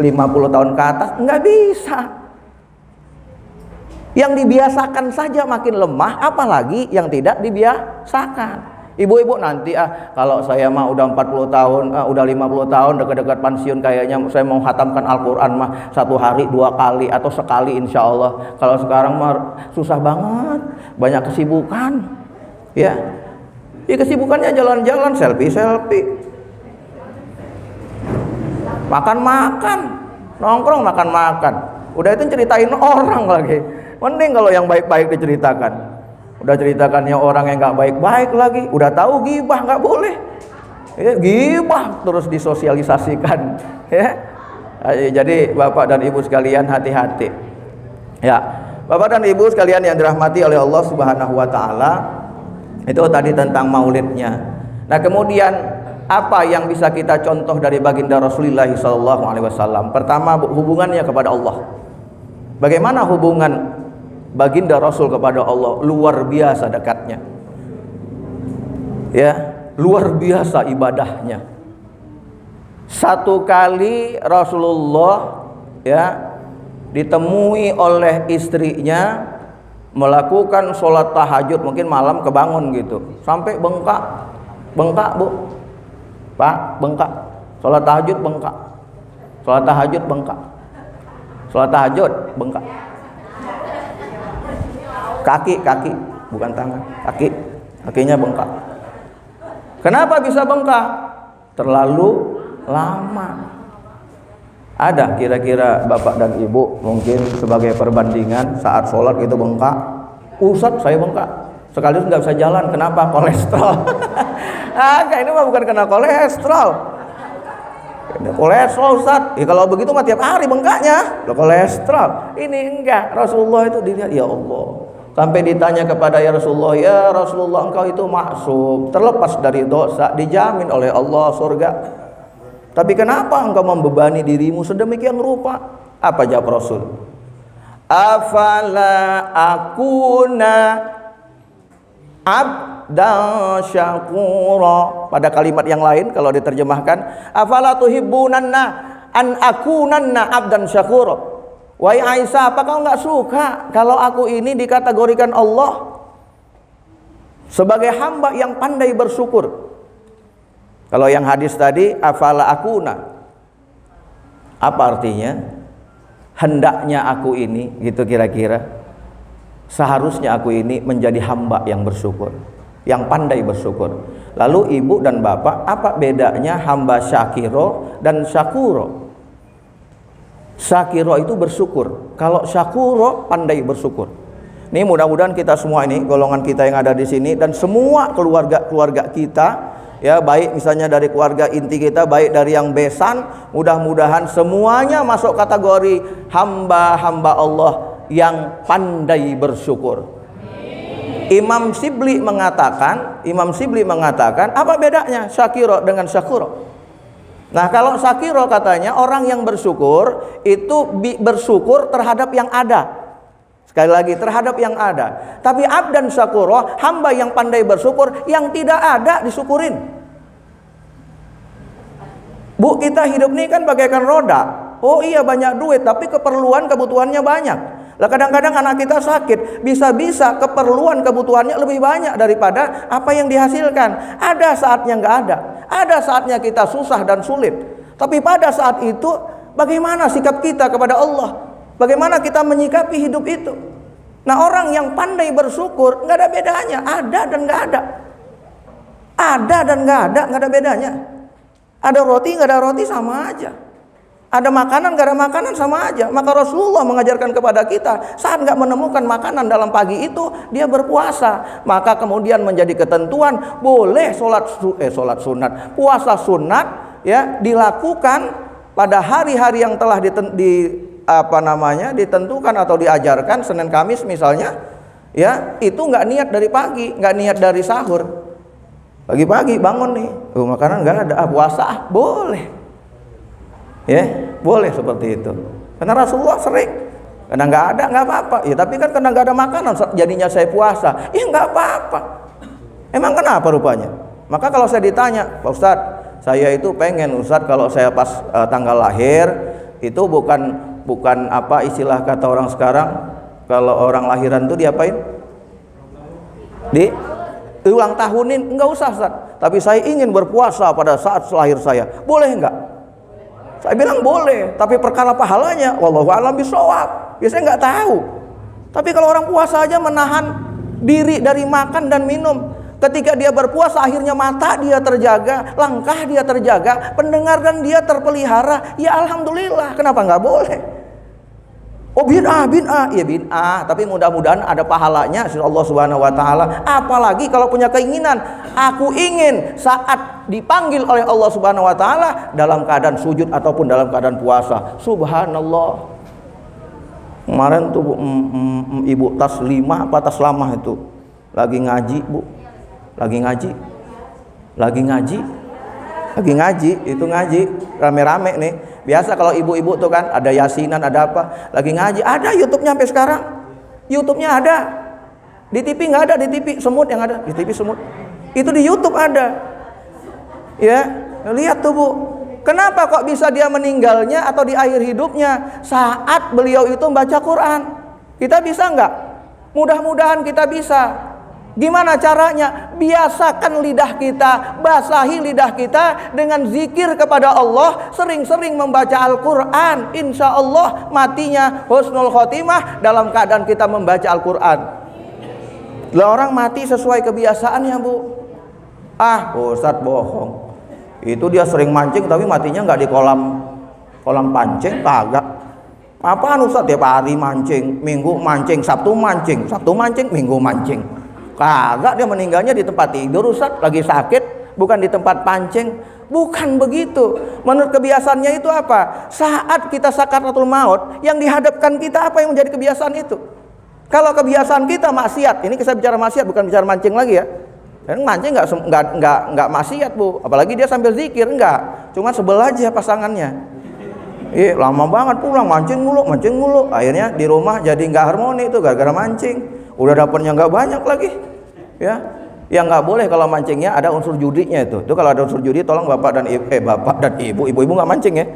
50 tahun ke atas, nggak bisa. Yang dibiasakan saja makin lemah, apalagi yang tidak dibiasakan. Ibu-ibu nanti kalau saya mah udah 40 tahun, udah 50 tahun, dekat-dekat pensiun, kayaknya saya mau khatamkan Al-Quran mah 1 hari 2 kali atau sekali insya Allah. Kalau sekarang mah susah banget, banyak kesibukan, ya. Kesibukannya jalan-jalan, selfie, makan-makan, nongkrong, makan-makan. Udah itu ceritain orang lagi. Mending kalau yang baik-baik diceritakan. Udah ceritakannya orang yang nggak baik-baik lagi, udah tahu gibah nggak boleh, ya, gibah terus disosialisasikan, ya. Jadi Bapak dan Ibu sekalian hati-hati, ya. Bapak dan Ibu sekalian yang dirahmati oleh Allah Subhanahu Wa Taala, itu tadi tentang maulidnya. Nah kemudian apa yang bisa kita contoh dari baginda Rasulullah SAW? Pertama, hubungannya kepada Allah. Bagaimana hubungan baginda Rasul kepada Allah? Luar biasa dekatnya, ya, luar biasa ibadahnya. Satu kali Rasulullah, ya, ditemui oleh istrinya melakukan sholat tahajud, mungkin malam kebangun gitu, sampai bengkak Bu, Pak, bengkak, sholat tahajud bengkak, sholat tahajud bengkak, sholat tahajud bengkak. Kaki, bukan tangan, kakinya bengkak. Kenapa bisa bengkak? Terlalu lama. Ada kira-kira Bapak dan Ibu mungkin sebagai perbandingan saat sholat itu bengkak? Ustadz, saya bengkak, sekaligus nggak bisa jalan. Kenapa? Kolesterol. Ini mah bukan kena kolesterol. Kolesterol Ustadz, kalau begitu mah tiap hari bengkaknya. Kolesterol. Ini enggak. Rasulullah itu dilihat, ya Allah, Sampai ditanya kepada ya Rasulullah engkau itu maksum, terlepas dari dosa, dijamin oleh Allah surga. Tapi kenapa engkau membebani dirimu sedemikian rupa? Apa jawab Rasul? Afala akuna abdan syakura. Pada kalimat yang lain kalau diterjemahkan, afala tuhibbunanna an akunanna abdan syakura. Wahai Aisyah, apa kau nggak suka kalau aku ini dikategorikan Allah sebagai hamba yang pandai bersyukur? Kalau yang hadis tadi, afala akuna, apa artinya? Hendaknya aku ini, gitu kira-kira. Seharusnya aku ini menjadi hamba yang bersyukur, yang pandai bersyukur. Lalu ibu dan bapak, apa bedanya hamba syakiro dan syakuro? Syakiro itu bersyukur, kalau syakuro pandai bersyukur. Ini mudah-mudahan kita semua ini, golongan kita yang ada di sini dan semua keluarga kita, ya baik misalnya dari keluarga inti kita, baik dari yang besan, mudah-mudahan semuanya masuk kategori hamba-hamba Allah yang pandai bersyukur. Imam Shibli mengatakan, apa bedanya syakiro dengan syakuro? Nah, kalau syakiro katanya orang yang bersyukur itu bersyukur terhadap yang ada. Sekali lagi, terhadap yang ada. Tapi abdan syakuro, hamba yang pandai bersyukur, yang tidak ada disyukurin. Bu, kita hidup ini kan bagaikan roda. Oh iya banyak duit, tapi kebutuhannya banyak. Lah kadang-kadang anak kita sakit, bisa-bisa keperluan kebutuhannya lebih banyak daripada apa yang dihasilkan. Ada saatnya nggak ada saatnya kita susah dan sulit. Tapi pada saat itu, bagaimana sikap kita kepada Allah? Bagaimana kita menyikapi hidup itu? Nah, orang yang pandai bersyukur nggak ada bedanya, ada dan nggak ada. Ada dan nggak ada bedanya. Ada roti nggak ada roti sama aja. Ada makanan gak ada makanan sama aja. Maka Rasulullah mengajarkan kepada kita, saat gak menemukan makanan dalam pagi itu, dia berpuasa. Maka kemudian menjadi ketentuan, boleh sholat sunat, puasa sunat ya dilakukan pada hari-hari yang telah ditentukan atau diajarkan. Senin Kamis misalnya, ya itu nggak niat dari pagi, nggak niat dari sahur. Pagi-pagi bangun nih, makanan nggak ada, puasa boleh. Ya, boleh seperti itu. Karena Rasulullah sering, karena nggak ada nggak apa-apa. Ya, tapi kan karena nggak ada makanan, jadinya saya puasa. Ya nggak apa-apa. Emang kenapa rupanya? Maka kalau saya ditanya, Pak Ustadz, saya itu pengen Ustadz kalau saya pas tanggal lahir itu bukan apa istilah kata orang sekarang, kalau orang lahiran itu diapain? Ulang tahunin, enggak usah Ustadz. Tapi saya ingin berpuasa pada saat lahir saya. Boleh enggak? Saya bilang boleh, tapi perkara pahalanya wallahu a'lam bishawab. Biasanya nggak tahu. Tapi kalau orang puasa aja menahan diri dari makan dan minum, ketika dia berpuasa akhirnya mata dia terjaga, langkah dia terjaga, pendengaran dia terpelihara, ya alhamdulillah. Kenapa nggak boleh? Oh bid'ah, ya bid'ah, tapi mudah-mudahan ada pahalanya Allah Subhanahu wa taala. Apalagi kalau punya keinginan, aku ingin saat dipanggil oleh Allah Subhanahu wa taala dalam keadaan sujud ataupun dalam keadaan puasa. Subhanallah. Kemarin tuh Ibu Taslimah apa Taslamah itu lagi ngaji, Bu. Lagi ngaji, itu ngaji rame-rame nih. Biasa kalau ibu-ibu tuh kan ada yasinan, ada apa, lagi ngaji, ada YouTube-nya sampai sekarang. YouTube-nya ada. Di TV nggak ada, di TV semut yang ada, di TV semut. Itu di YouTube ada. Ya, lihat tuh Bu. Kenapa kok bisa dia meninggalnya atau di akhir hidupnya saat beliau itu membaca Quran? Kita bisa nggak? Mudah-mudahan kita bisa. Gimana caranya? Biasakan lidah kita, basahi lidah kita dengan zikir kepada Allah, sering-sering membaca Al-Quran. Insya Allah matinya husnul khotimah dalam keadaan kita membaca Al-Quran. Lah orang mati sesuai kebiasaannya Bu. Ustadz bohong. Itu dia sering mancing tapi matinya nggak di kolam pancing, kagak. Apaan Ustadz? Tiap hari mancing, Minggu mancing, Sabtu mancing, Minggu mancing. Kagak, dia meninggalnya di tempat tidur Ustaz, lagi sakit, bukan di tempat pancing. Bukan begitu. Menurut kebiasaannya itu apa? Saat kita sakaratul maut, yang dihadapkan kita apa yang menjadi kebiasaan itu? Kalau kebiasaan kita maksiat, ini saya bicara maksiat bukan bicara mancing lagi ya. Dan mancing nggak maksiat Bu, apalagi dia sambil zikir enggak, cuma sebel aja pasangannya. Lama banget pulang mancing mulu. Akhirnya di rumah jadi nggak harmoni itu gara-gara mancing. Udah dapatnya nggak banyak lagi, ya. Yang nggak boleh kalau mancingnya ada unsur judinya itu. Itu kalau ada unsur judi, tolong bapak dan ibu nggak mancing ya.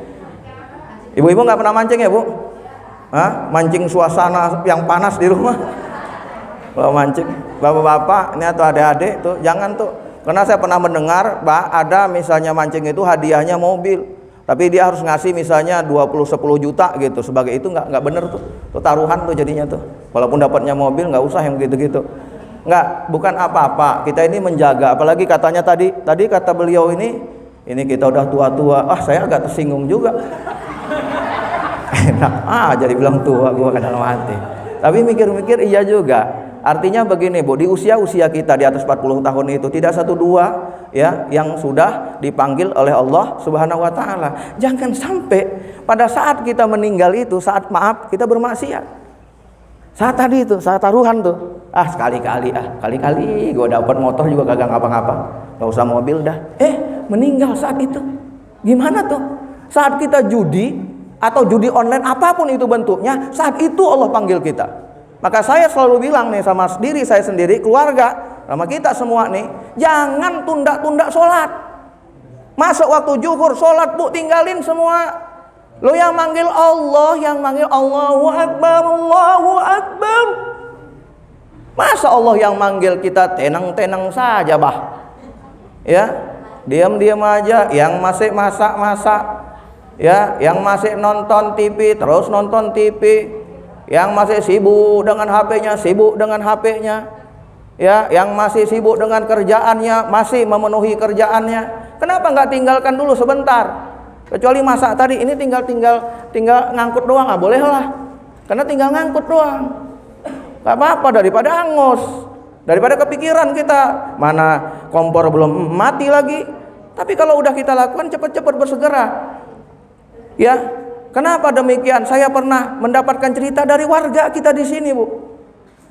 Ibu-ibu nggak pernah mancing ya Bu? Hah? Mancing suasana yang panas di rumah. Kalau mancing, bapak-bapak ini atau adik-adik tuh jangan tuh. Karena saya pernah mendengar, Pak, ada misalnya mancing itu hadiahnya mobil, tapi dia harus ngasih misalnya 10 juta gitu. Sebagai itu nggak bener tuh. Tuh taruhan tuh jadinya tuh. Walaupun dapatnya mobil nggak usah yang gitu-gitu. Nggak, bukan apa-apa. Kita ini menjaga. Apalagi katanya tadi kata beliau ini kita udah tua-tua. Saya agak tersinggung juga. Enak jadi bilang tua gua ke dalam hati. Tapi mikir-mikir iya juga. Artinya begini Bu, di usia kita di atas 40 tahun itu tidak 1-2 ya yang sudah dipanggil oleh Allah Subhanahu wa taala. Jangan sampai pada saat kita meninggal itu, saat maaf kita bermaksiat. Saat tadi itu, saat taruhan tuh. Sekali-kali gua dapat motor juga kagak ngapa-ngapa. Enggak usah mobil dah. Meninggal saat itu. Gimana tuh? Saat kita judi atau judi online apapun itu bentuknya, saat itu Allah panggil kita. Maka saya selalu bilang nih sama diri saya sendiri, keluarga, sama kita semua nih, jangan tunda-tunda sholat. Masa waktu zuhur sholat Bu tinggalin semua. Lo yang manggil Allah, yang manggil Allahu Akbar, Allahu Akbar. Masa Allah yang manggil kita tenang-tenang saja bah. Ya, diam-diam aja. Yang masih masak-masak, ya, yang masih nonton TV terus nonton TV. Yang masih sibuk dengan HP-nya, ya, yang masih sibuk dengan kerjaannya, masih memenuhi kerjaannya. Kenapa nggak tinggalkan dulu sebentar? Kecuali masa tadi ini tinggal ngangkut doang, boleh lah. Karena tinggal ngangkut doang, nggak apa-apa daripada hangus, daripada kepikiran kita. Mana kompor belum mati lagi. Tapi kalau udah kita lakukan cepat-cepat bersegera, ya. Kenapa demikian? Saya pernah mendapatkan cerita dari warga kita di sini, Bu.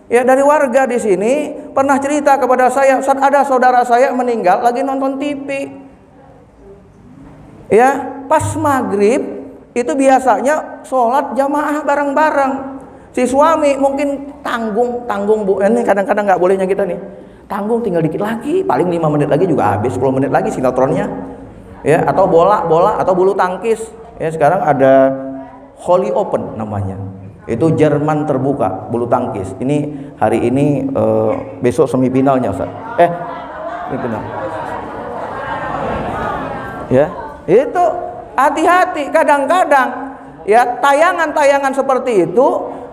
Ya, dari warga di sini pernah cerita kepada saya, saat ada saudara saya meninggal lagi nonton TV. Ya, pas maghrib itu biasanya sholat jamaah bareng-bareng. Si suami mungkin tanggung Bu. Ini kadang-kadang nggak bolehnya kita nih. Tanggung tinggal dikit lagi, paling 5 menit lagi juga habis, 10 menit lagi sinetronnya. Ya, atau bola atau bulu tangkis. Ya, sekarang ada Holy Open namanya. Itu Jerman terbuka bulu tangkis. Ini hari ini besok semifinalnya Ustaz. Semifinal. Ya, itu hati-hati kadang-kadang ya tayangan-tayangan seperti itu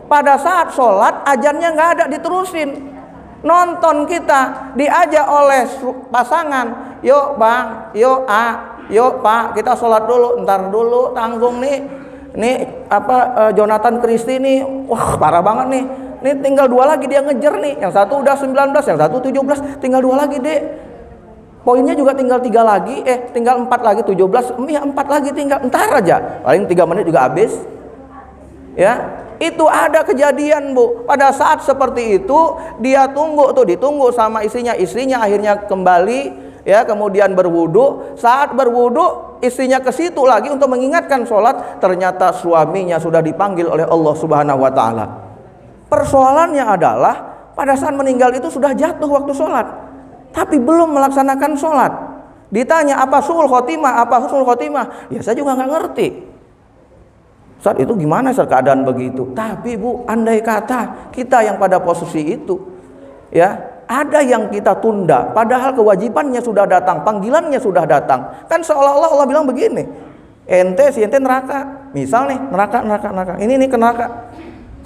pada saat sholat azannya nggak ada diterusin. Nonton kita diajak oleh pasangan, yuk Bang, yuk yuk Pak, kita sholat dulu, ntar dulu tanggung nih Jonathan Christie nih, wah parah banget nih. Nih tinggal 2 lagi dia ngejar nih. Yang satu udah 19, yang satu 17, tinggal 2 lagi dek. Poinnya juga tinggal 3 lagi, tinggal 4 lagi 17, 4 lagi tinggal, entar aja. Paling 3 menit juga habis. Ya, itu ada kejadian Bu. Pada saat seperti itu dia ditunggu sama istrinya akhirnya kembali. Ya, kemudian berwudu. Saat berwudu, istrinya ke situ lagi untuk mengingatkan sholat. Ternyata suaminya sudah dipanggil oleh Allah Subhanahu wa taala. Persoalannya adalah pada saat meninggal itu sudah jatuh waktu sholat, tapi belum melaksanakan sholat. Ditanya apa husnul khotimah? Ya saya juga nggak ngerti. Saat itu gimana keadaan begitu? Tapi Bu, andai kata kita yang pada posisi itu, ya, ada yang kita tunda, padahal kewajibannya sudah datang, panggilannya sudah datang. Kan seolah-olah Allah bilang begini, si ente neraka, misal nih neraka. Ini ke neraka.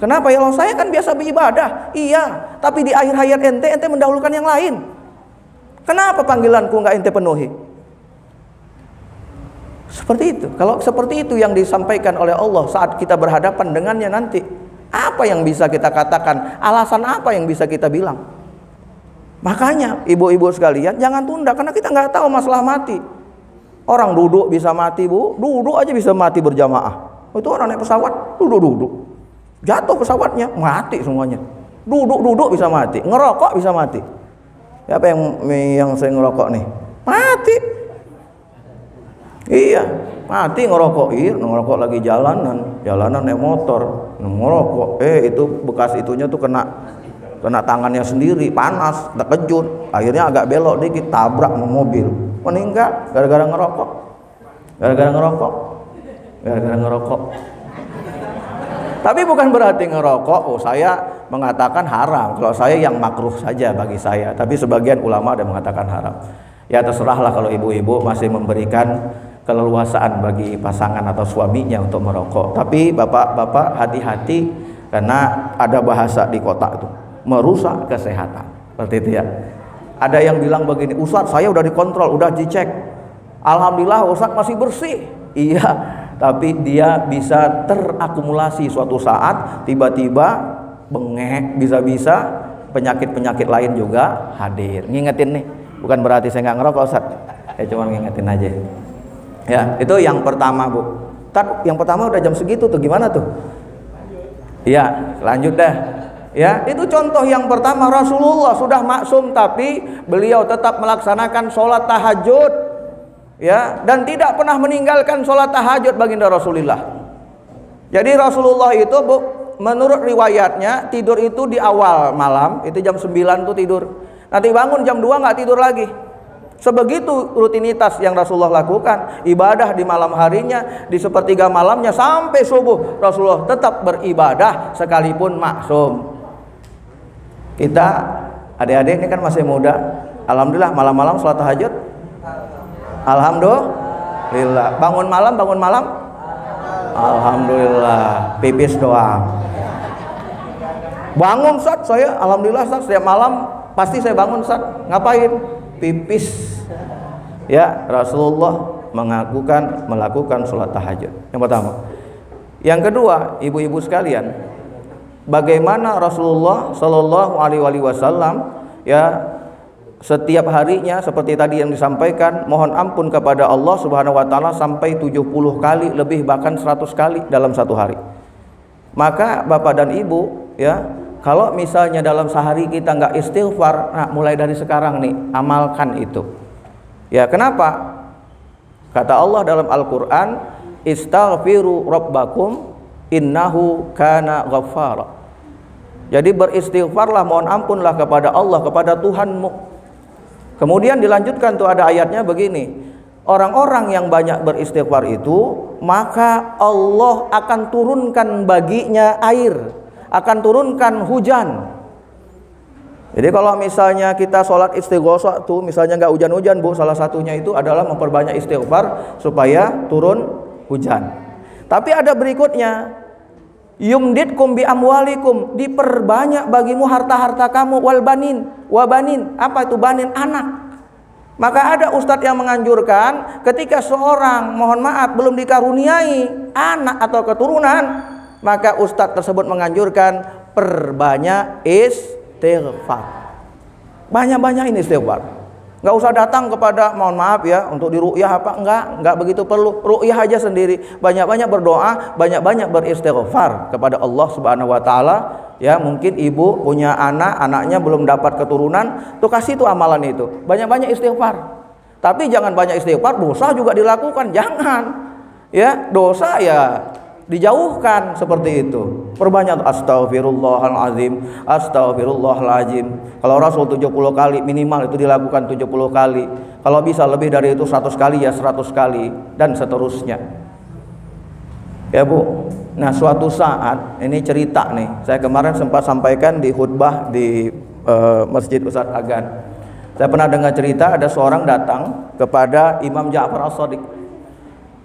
Kenapa ya Allah? Saya kan biasa beribadah. Iya, tapi di akhir hayat ente mendahulukan yang lain. Kenapa panggilanku nggak ente penuhi? Seperti itu. Kalau seperti itu yang disampaikan oleh Allah saat kita berhadapan dengannya nanti, apa yang bisa kita katakan? Alasan apa yang bisa kita bilang? Makanya ibu-ibu sekalian jangan tunda, karena kita nggak tahu masalah mati. Orang duduk bisa mati Bu, duduk aja bisa mati berjamaah. Itu orang naik pesawat duduk, jatuh pesawatnya mati semuanya. Duduk bisa mati, ngerokok bisa mati. Siapa yang sering ngerokok nih? Mati. Iya, mati ngerokok. Iya, ngerokok lagi jalanan naik motor, ngerokok. Itu bekas itunya tuh kena tangannya sendiri, panas, terkejut. Akhirnya agak belok dikit, tabrak sama mobil. Meninggal gara-gara ngerokok. Tapi bukan berarti ngerokok, saya mengatakan haram. Kalau saya yang makruh saja bagi saya. Tapi sebagian ulama ada mengatakan haram. Ya terserahlah kalau ibu-ibu masih memberikan keleluasaan bagi pasangan atau suaminya untuk merokok. Tapi bapak-bapak hati-hati, karena ada bahasa di kota itu, merusak kesehatan. Seperti itu ya. Ada yang bilang begini, Ustadz saya udah dikontrol, udah dicek. Alhamdulillah Ustadz masih bersih. Iya, tapi dia bisa terakumulasi suatu saat, tiba-tiba bengek, bisa-bisa penyakit-penyakit lain juga hadir. Ngingetin nih, bukan berarti saya nggak ngerokok Ustadz, cuma ngingetin aja. Ya, itu yang pertama Bu. Yang pertama udah jam segitu tuh, gimana tuh? Ya, lanjut dah. Ya, itu contoh yang pertama. Rasulullah sudah maksum tapi beliau tetap melaksanakan sholat tahajud. Ya, dan tidak pernah meninggalkan sholat tahajud baginda Rasulullah. Jadi Rasulullah itu Bu, menurut riwayatnya tidur itu di awal malam, itu jam 9 tuh tidur. Nanti bangun jam 2 nggak tidur lagi. Sebegitu rutinitas yang Rasulullah lakukan. Ibadah di malam harinya, di sepertiga malamnya sampai subuh Rasulullah tetap beribadah sekalipun maksum. Kita adik-adik ini kan masih muda, alhamdulillah malam-malam sholat tahajud. Alhamdulillah. Bangun malam alhamdulillah, pipis doang. Bangun Ustaz, saya alhamdulillah Ustaz, setiap malam pasti saya bangun Ustaz. Ngapain? Pipis. Ya, Rasulullah melakukan sholat tahajud. Yang pertama. Yang kedua, ibu-ibu sekalian, bagaimana Rasulullah Shallallahu Alaihi Wasallam ya setiap harinya seperti tadi yang disampaikan, mohon ampun kepada Allah Subhanahu wa taala sampai 70 kali, lebih bahkan 100 kali dalam satu hari. Maka Bapak dan Ibu ya, kalau misalnya dalam sehari kita nggak istighfar, nah mulai dari sekarang nih amalkan itu. Ya, kenapa? Kata Allah dalam Al-Qur'an, istaghfiru rabbakum innahu kana ghaffara. Jadi beristighfarlah, mohon ampunlah kepada Allah, kepada Tuhanmu. Kemudian dilanjutkan tuh ada ayatnya begini, orang-orang yang banyak beristighfar itu maka Allah akan turunkan baginya air, akan turunkan hujan. Jadi kalau misalnya kita sholat istighosah tuh misalnya nggak hujan-hujan Bu, salah satunya itu adalah memperbanyak istighfar supaya turun hujan. Tapi ada berikutnya, yumditkum bi amwalikum, diperbanyak bagimu harta-harta kamu, wal banin, wabanin. Apa itu banin? Anak. Maka ada ustadz yang menganjurkan ketika seorang mohon maaf belum dikaruniai anak atau keturunan, maka ustadz tersebut menganjurkan perbanyak istighfar. Banyak-banyak ini istighfar. Nggak usah datang kepada, mohon maaf ya, untuk diru'yah apa, enggak begitu perlu. Ru'yah aja sendiri, banyak-banyak berdoa, banyak-banyak beristighfar kepada Allah Subhanahu wa taala. Ya, mungkin ibu punya anaknya belum dapat keturunan, tuh kasih tuh amalan itu, banyak-banyak istighfar. Tapi jangan banyak istighfar, dosa juga dilakukan, jangan. Ya, dosa ya dijauhkan seperti itu. Perbanyak astaghfirullahalazim, astaghfirullahalazim. Kalau Rasul 70 kali minimal itu dilakukan 70 kali. Kalau bisa lebih dari itu 100 kali ya 100 kali dan seterusnya. Ya Bu. Nah, suatu saat ini cerita nih. Saya kemarin sempat sampaikan di khutbah di Masjid Ustadz Agan. Saya pernah dengar cerita ada seorang datang kepada Imam Ja'far As-Shadiq.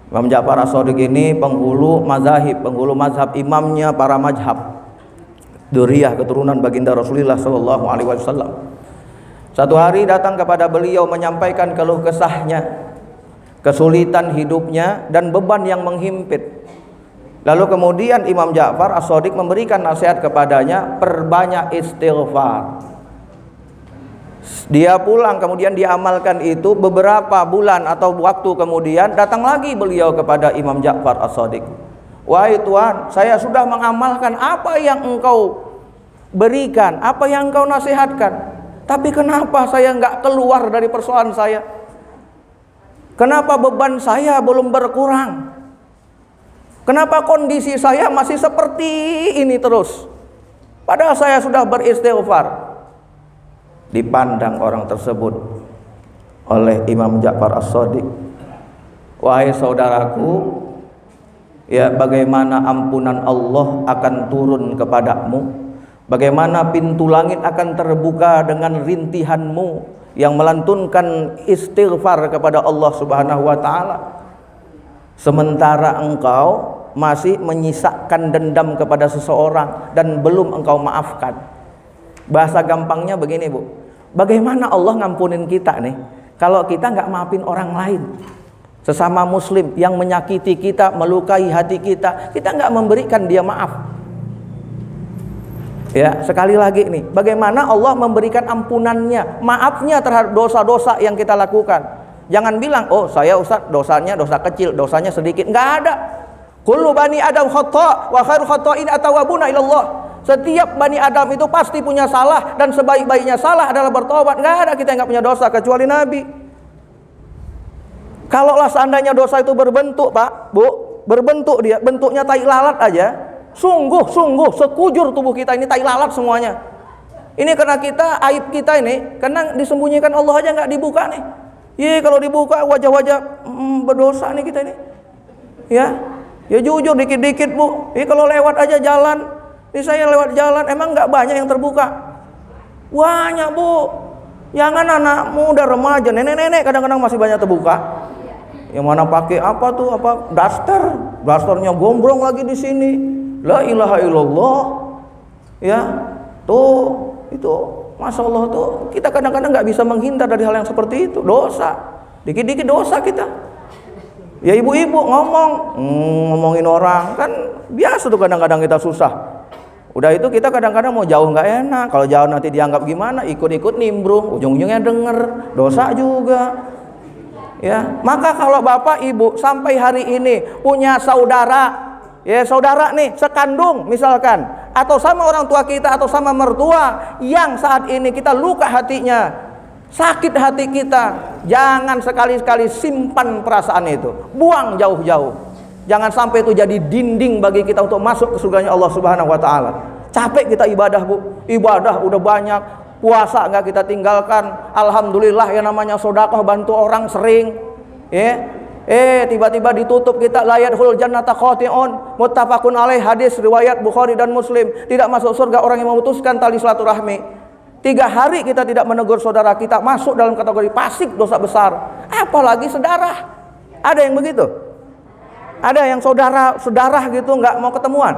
Imam Ja'far As-Shadiq ini penghulu mazhab, imamnya para mazhab, dzurriyyah keturunan baginda Rasulullah Sallallahu Alaihi Wasallam. Satu hari datang kepada beliau menyampaikan keluh kesahnya, kesulitan hidupnya dan beban yang menghimpit. Lalu kemudian Imam Ja'far As-Shadiq memberikan nasihat kepadanya, perbanyak istighfar. Dia pulang kemudian diamalkan itu, beberapa bulan atau waktu kemudian datang lagi beliau kepada Imam Ja'far As-Shadiq. Wahai Tuhan, saya sudah mengamalkan apa yang engkau berikan apa yang engkau nasihatkan. Tapi kenapa saya nggak keluar dari persoalan saya? Kenapa beban saya belum berkurang? Kenapa kondisi saya masih seperti ini terus? Padahal saya sudah beristighfar. Dipandang orang tersebut oleh Imam Ja'far As-Shadiq, wahai saudaraku, ya bagaimana ampunan Allah akan turun kepadamu? Bagaimana pintu langit akan terbuka dengan rintihanmu yang melantunkan istighfar kepada Allah Subhanahu wa taala, sementara engkau masih menyisakan dendam kepada seseorang dan belum engkau maafkan. Bahasa gampangnya begini, Bu. Bagaimana Allah ngampunin kita nih kalau kita nggak maafin orang lain? Sesama muslim yang menyakiti kita, melukai hati kita, kita nggak memberikan dia maaf. Ya, sekali lagi nih, bagaimana Allah memberikan ampunannya, maafnya terhadap dosa-dosa yang kita lakukan. Jangan bilang, oh saya Ustaz dosanya dosa kecil, dosanya sedikit. Nggak ada. Kullu bani Adam khata' wa khairu khata'in atawabuna ilallah. Setiap bani Adam itu pasti punya salah, dan sebaik-baiknya salah adalah bertobat. Nggak ada kita yang nggak punya dosa kecuali Nabi. Kalaulah seandainya dosa itu berbentuk, Pak, Bu, berbentuk dia, bentuknya tai lalat aja, sungguh sekujur tubuh kita ini tai lalat semuanya. Ini karena kita, aib kita ini, karena disembunyikan Allah aja nggak dibuka nih. Kalau dibuka wajah-wajah berdosa nih kita ini. Ya jujur dikit-dikit, Bu. Kalau lewat aja jalan, ini saya lewat jalan, emang nggak banyak yang terbuka? Banyak, Bu. Jangan anak muda, remaja, nenek-nenek kadang-kadang masih banyak terbuka. Yang mana pakai apa tuh, apa dasternya gombrong lagi di sini. La ilaha illallah. Ya, tuh itu, masya Allah tuh. Kita kadang-kadang nggak bisa menghindar dari hal yang seperti itu. Dosa, dikit-dikit dosa kita. Ya ibu-ibu ngomongin orang kan biasa tuh, kadang-kadang kita susah. Udah itu kita kadang-kadang mau jauh nggak enak. Kalau jauh nanti dianggap gimana? Ikut-ikut nimbrung, ujung-ujungnya denger, dosa juga. Ya, maka kalau bapak ibu sampai hari ini punya saudara, ya saudara nih sekandung misalkan, atau sama orang tua kita atau sama mertua yang saat ini kita luka hatinya, sakit hati kita, jangan sekali-kali simpan perasaan itu, buang jauh-jauh. Jangan sampai itu jadi dinding bagi kita untuk masuk ke surganya Allah Subhanahu wa taala. Capek kita ibadah, Bu. Ibadah udah banyak, puasa nggak kita tinggalkan. Alhamdulillah yang namanya sedekah bantu orang sering. Tiba-tiba ditutup kita, la yadkhulul jannata qati'un, muttafaqun alaih, hadis riwayat Bukhari dan Muslim. Tidak masuk surga orang yang memutuskan tali silaturahmi. 3 hari kita tidak menegur saudara kita, masuk dalam kategori fasik, dosa besar. Apalagi sedarah. Ada yang begitu? Ada yang saudara gitu nggak mau ketemuan,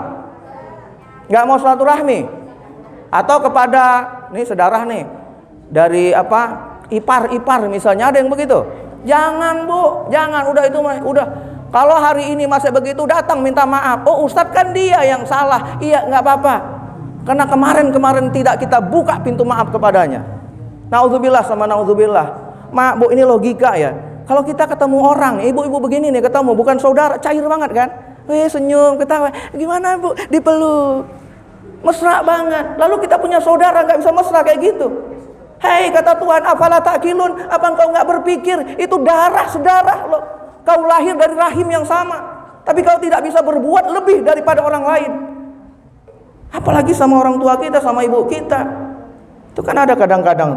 nggak mau silaturahmi, atau kepada nih saudara nih dari ipar misalnya, ada yang begitu? Jangan, Bu, jangan. Udah itu udah. Kalau hari ini masih begitu, datang minta maaf. Oh Ustadz kan dia yang salah. Iya, nggak apa-apa. Karena kemarin tidak kita buka pintu maaf kepadanya. Naudzubillah sama naudzubillah. Bu, ini logika ya. Kalau kita ketemu orang, ibu-ibu begini nih ketemu, bukan saudara, cair banget kan? Senyum, ketawa. Gimana, Bu? Dipeluk. Mesra banget. Lalu kita punya saudara nggak bisa mesra kayak gitu. Hei, kata Tuhan, afala ta'qilun, apa engkau nggak berpikir itu darah sedarah loh. Kau lahir dari rahim yang sama, tapi kau tidak bisa berbuat lebih daripada orang lain. Apalagi sama orang tua kita, sama ibu kita. Itu kan ada kadang-kadang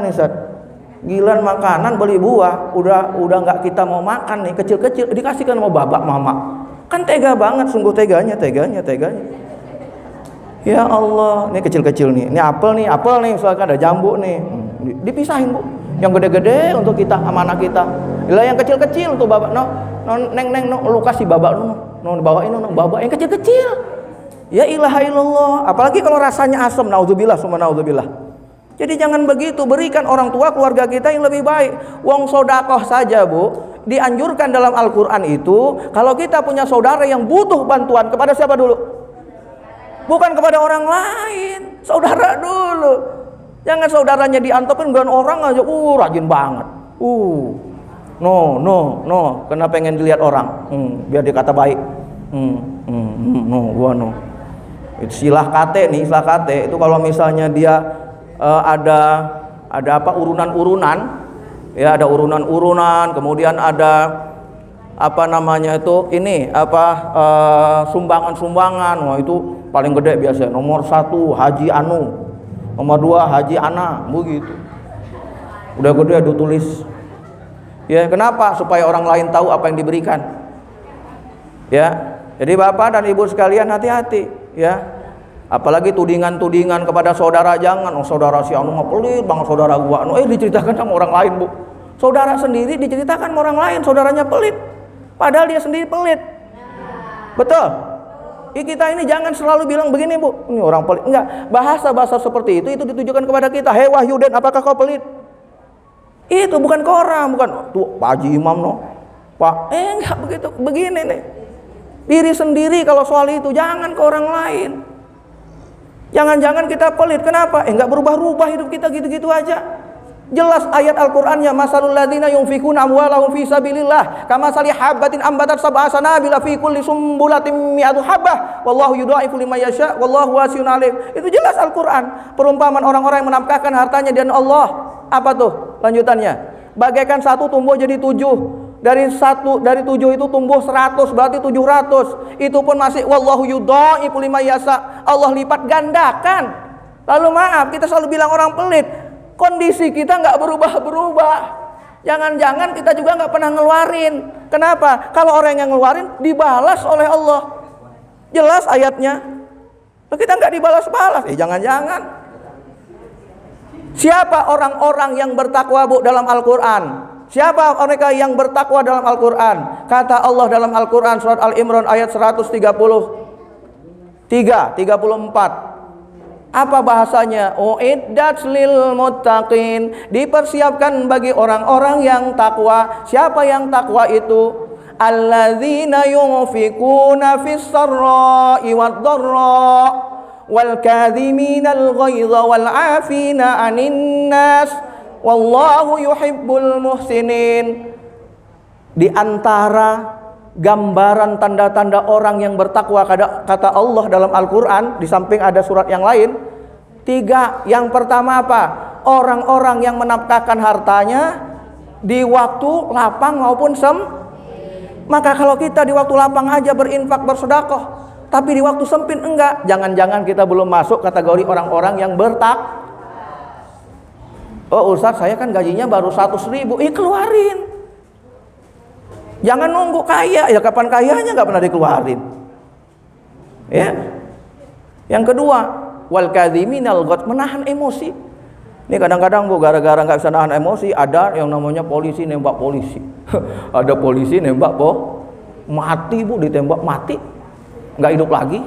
nih Ustaz, gilan makanan beli buah, udah nggak kita mau makan nih, kecil-kecil dikasihkan sama babak mama. Kan tega banget, sungguh teganya. Ya Allah, ini kecil-kecil nih. Ini apel nih, misalkan ada jambu nih. Dipisahin, Bu. Yang gede-gede untuk kita, sama anak kita. Lah yang kecil-kecil untuk babak neng lu kasih babak bawain babak yang kecil-kecil. Ya ilaha illallah. Apalagi kalau rasanya asam, naudzubillah summa naudzubillah. Jadi jangan begitu, berikan orang tua keluarga kita yang lebih baik. Wong sedekah saja, Bu, dianjurkan dalam Al-Qur'an itu, kalau kita punya saudara yang butuh bantuan, kepada siapa dulu? Bukan kepada orang lain, saudara dulu. Jangan saudaranya diantepin dengan orang aja, rajin banget. No, karena pengen dilihat orang, biar dikata baik. No. Istilah KT nih, istilah KT itu kalau misalnya dia ada apa urunan-urunan, ya ada urunan-urunan, kemudian ada apa namanya itu ini apa sumbangan-sumbangan. Wah itu paling gede biasanya nomor 1 Haji Anu, nomor 2 Haji Ana, begitu. Udah gede ditulis. Ya, kenapa? Supaya orang lain tahu apa yang diberikan. Ya. Jadi Bapak dan Ibu sekalian hati-hati, ya. Apalagi tudingan-tudingan kepada saudara, jangan, oh saudara si anu mah pelit banget saudara gua. Diceritakan sama orang lain, Bu. Saudara sendiri diceritakan sama orang lain, saudaranya pelit. Padahal dia sendiri pelit. Betul? Kita ini jangan selalu bilang begini, Bu. Ini orang pelit. Enggak, bahasa-bahasa seperti itu ditujukan kepada kita. Hei Wahyuden, apakah kau pelit? Itu bukan ke orang, bukan tuh Pak Haji Imam no. Pak, enggak begitu. Begini nih. Diri sendiri kalau soal itu, jangan ke orang lain. Jangan-jangan kita pelit. Kenapa? Enggak berubah-ubah hidup kita gitu-gitu aja. Jelas ayat Al-Qur'annya, masalul ladzina yunfikuna amwalahum fi sabilillah kamasali habatin ambatat sab'a sanabila fi kulli sumbulatin mi'atu habbah wallahu yudha'ifu liman yasha wallahu wasi'un alim. Itu jelas Al-Qur'an. Perumpamaan orang-orang yang menafkahkan hartanya dan Allah. Apa tuh lanjutannya? Bagaikan 1 tumbuh jadi 7. Dari 7 itu tumbuh 100, berarti 700. Itu pun masih wallahu yudha'ifu liman yasha. Allah lipat gandakan. Lalu maaf, kita selalu bilang orang pelit. Kondisi kita nggak berubah-berubah. Jangan-jangan kita juga nggak pernah ngeluarin. Kenapa? Kalau orang yang ngeluarin dibalas oleh Allah. Jelas ayatnya. Kita nggak dibalas-balas. Jangan-jangan. Siapa orang-orang yang bertakwa, Bu, dalam Al-Quran? Siapa mereka yang bertakwa dalam Al-Quran? Kata Allah dalam Al-Quran surat Al-Imran ayat 134. Apa bahasanya? Uiddat lil muttaqin, dipersiapkan bagi orang-orang yang takwa. Siapa yang takwa itu? Alladzina yunfikuna fis sarra'i wad dharra wal kadhiminal ghaidha wal 'afina 'anil nas wallahu yuhibbul muhsinin. Di antara gambaran tanda-tanda orang yang bertakwa kata Allah dalam Al-Quran, di samping ada surat yang lain 3. Yang pertama apa? Orang-orang yang menafkahkan hartanya di waktu lapang maupun Maka kalau kita di waktu lapang aja berinfak bersedekah, tapi di waktu sempit enggak, jangan-jangan kita belum masuk kategori orang-orang yang Oh Ustaz, saya kan gajinya baru 100.000. Keluarin. Jangan nunggu kaya. Ya kapan kayanya nggak pernah dikeluarin. Ya. Yang kedua, wal kadhiminal ghaidh, menahan emosi. Ini kadang-kadang, Bu, gara-gara nggak bisa nahan emosi, ada yang namanya polisi nembak polisi. Ada polisi nembak mati, Bu, ditembak mati. Nggak hidup lagi.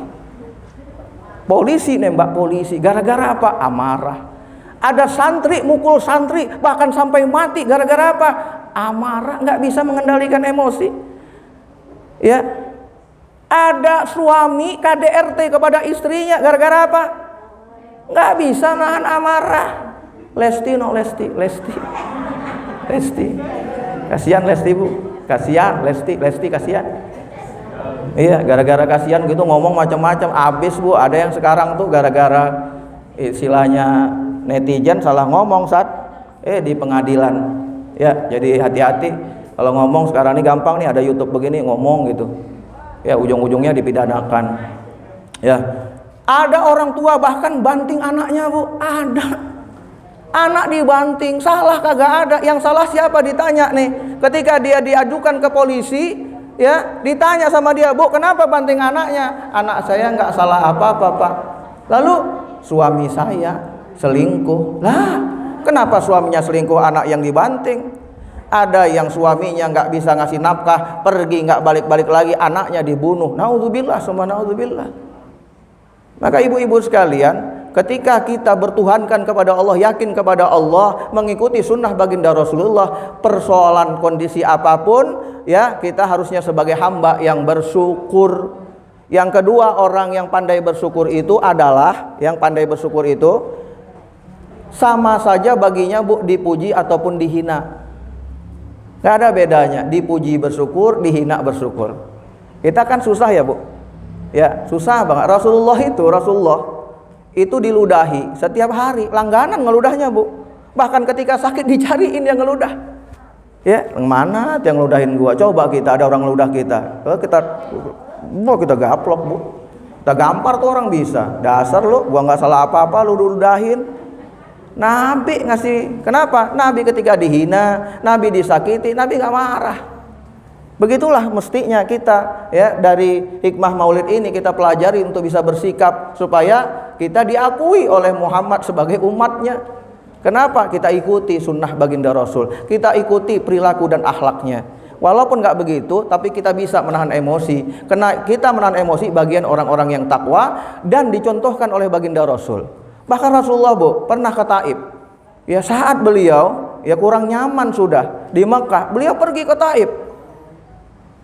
Polisi nembak polisi. Gara-gara apa? Amarah. Ada santri mukul santri bahkan sampai mati gara-gara apa? Amarah, nggak bisa mengendalikan emosi. Ya. Ada suami KDRT kepada istrinya gara-gara apa? Nggak bisa nahan amarah. Lesti. Kasihan Lesti, Bu. Kasihan Lesti kasihan. Iya, gara-gara kasihan gitu ngomong macam-macam, habis, Bu. Ada yang sekarang tuh gara-gara istilahnya netizen salah ngomong saat di pengadilan. Ya, jadi hati-hati kalau ngomong sekarang ini gampang nih, ada YouTube begini ngomong gitu. Ya, ujung-ujungnya dipidanakan. Ya. Ada orang tua bahkan banting anaknya, Bu. Ada. Anak dibanting, salah kagak ada. Yang salah siapa ditanya nih. Ketika dia diajukan ke polisi, ya, ditanya sama dia, "Bu, kenapa banting anaknya?" "Anak saya nggak salah apa-apa, Pak." Lalu suami saya selingkuh. Lah, kenapa suaminya selingkuh, anak yang dibanting? Ada yang suaminya nggak bisa ngasih nafkah, pergi nggak balik-balik lagi, anaknya dibunuh. Naudzubillah, summa naudzubillah. Maka ibu-ibu sekalian, ketika kita bertuhankan kepada Allah, yakin kepada Allah, mengikuti sunnah baginda Rasulullah, persoalan kondisi apapun, ya, kita harusnya sebagai hamba yang bersyukur. Yang kedua, orang yang pandai bersyukur itu adalah, yang pandai bersyukur itu sama saja baginya, Bu, dipuji ataupun dihina. Gak ada bedanya, dipuji bersyukur, dihina bersyukur. Kita kan susah ya, Bu. Ya, susah banget. Rasulullah itu diludahi setiap hari, langganan ngeludahnya, Bu. Bahkan ketika sakit dicariin yang ngeludah. Ya, yang mana yang ngeludahin gua? Coba kita ada orang ngeludah kita. Kita gaplok, Bu. Kita gampar tuh orang bisa. Dasar lu, gua nggak salah apa-apa lu ludahin. Nabi ngasih. Kenapa? Nabi ketika dihina, Nabi disakiti, Nabi nggak marah. Begitulah mestinya kita, ya, dari hikmah Maulid ini kita pelajari untuk bisa bersikap supaya kita diakui oleh Muhammad sebagai umatnya. Kenapa? Kita ikuti sunnah baginda Rasul, kita ikuti perilaku dan akhlaknya. Walaupun nggak begitu, tapi kita bisa menahan emosi. Karena kita menahan emosi bagian orang-orang yang takwa dan dicontohkan oleh baginda Rasul. Bahkan Rasulullah, Bu, pernah ke Taif. Ya, saat beliau ya kurang nyaman sudah di Mekah, beliau pergi ke Taif.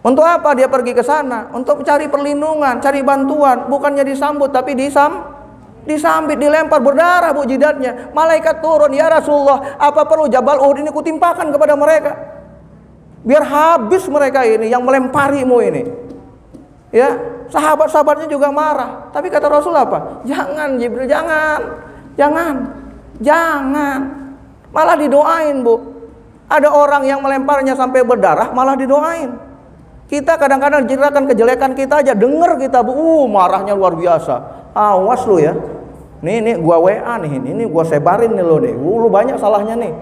Untuk apa dia pergi ke sana? Untuk mencari perlindungan, cari bantuan. Bukannya disambut, tapi disambit, dilempar, berdarah, Bu, jidatnya. Malaikat turun, ya Rasulullah, apa perlu Jabal Uhud ini kutimpakan kepada mereka? Biar habis mereka ini yang melemparimu ini. Ya, sahabat-sahabatnya juga marah. Tapi kata Rasul apa? Jangan Jibril, jangan. Malah didoain, Bu. Ada orang yang melemparnya sampai berdarah, malah didoain. Kita kadang-kadang ceritakan kejelekan kita aja, denger kita, Bu, marahnya luar biasa. Awas lu ya. Nih gua WA nih, ini gua sebarin nih lo nih. Lu banyak salahnya nih.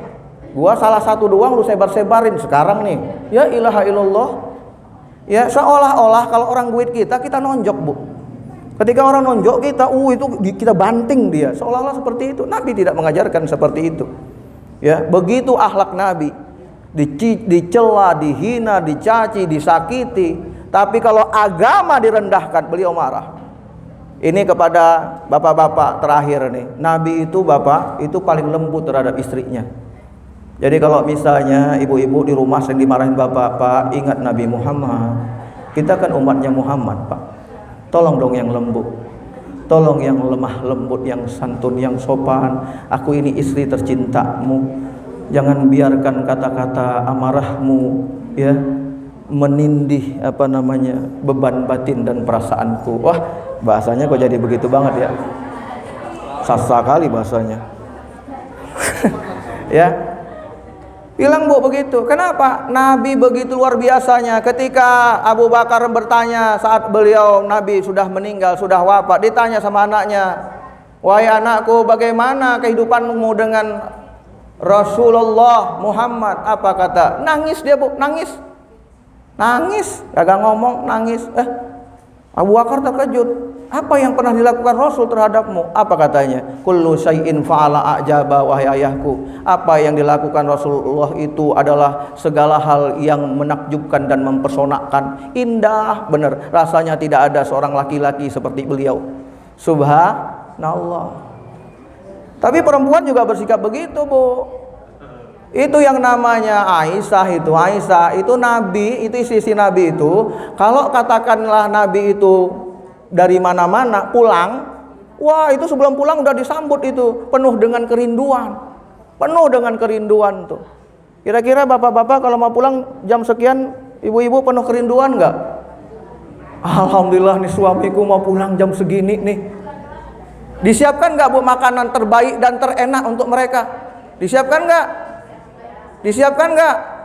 Gua salah satu doang lu sebarin sekarang nih. Ya ilaha illallah. Ya, seolah-olah kalau orang duit kita nonjok, Bu. Ketika orang nonjok kita, itu kita banting dia. Seolah-olah seperti itu. Nabi tidak mengajarkan seperti itu. Ya, begitu akhlak Nabi. Dicela, dihina, dicaci, disakiti. Tapi kalau agama direndahkan, beliau marah. Ini kepada bapak-bapak terakhir nih. Nabi itu bapak itu paling lembut terhadap istrinya. Jadi kalau misalnya ibu-ibu di rumah sering dimarahin bapak, ingat Nabi Muhammad. Kita kan umatnya Muhammad, Pak. Tolong dong yang lembut. Tolong yang lemah lembut, yang santun, yang sopan. Aku ini istri tercintamu. Jangan biarkan kata-kata amarahmu ya menindih beban batin dan perasaanku. Wah, bahasanya kok jadi begitu banget ya. Sasa kali bahasanya. Ya. Bilang, Bu, begitu. Kenapa? Nabi begitu luar biasanya. Ketika Abu Bakar bertanya saat beliau Nabi sudah meninggal, sudah wafat, ditanya sama anaknya, "Wahai anakku, bagaimana kehidupanmu dengan Rasulullah Muhammad?" Apa kata? Nangis dia, Bu, nangis. Kagak ngomong, nangis. Abu Bakar terkejut. Apa yang pernah dilakukan Rasul terhadapmu? Apa katanya? Kullu syai'in fa'ala a'jaba, wahai ayahku. Apa yang dilakukan Rasulullah itu adalah segala hal yang menakjubkan dan mempersonakan. Indah, benar. Rasanya tidak ada seorang laki-laki seperti beliau. Subhanallah. Tapi perempuan juga bersikap begitu, Bu. Itu yang namanya Aisyah itu Nabi, itu istri Nabi itu. Kalau katakanlah Nabi itu dari mana-mana pulang, wah, itu sebelum pulang udah disambut itu penuh dengan kerinduan tuh. Kira-kira bapak-bapak kalau mau pulang jam sekian, ibu-ibu penuh kerinduan nggak? Alhamdulillah nih suamiku mau pulang jam segini nih. Disiapkan nggak, Bu, makanan terbaik dan terenak untuk mereka? Disiapkan nggak?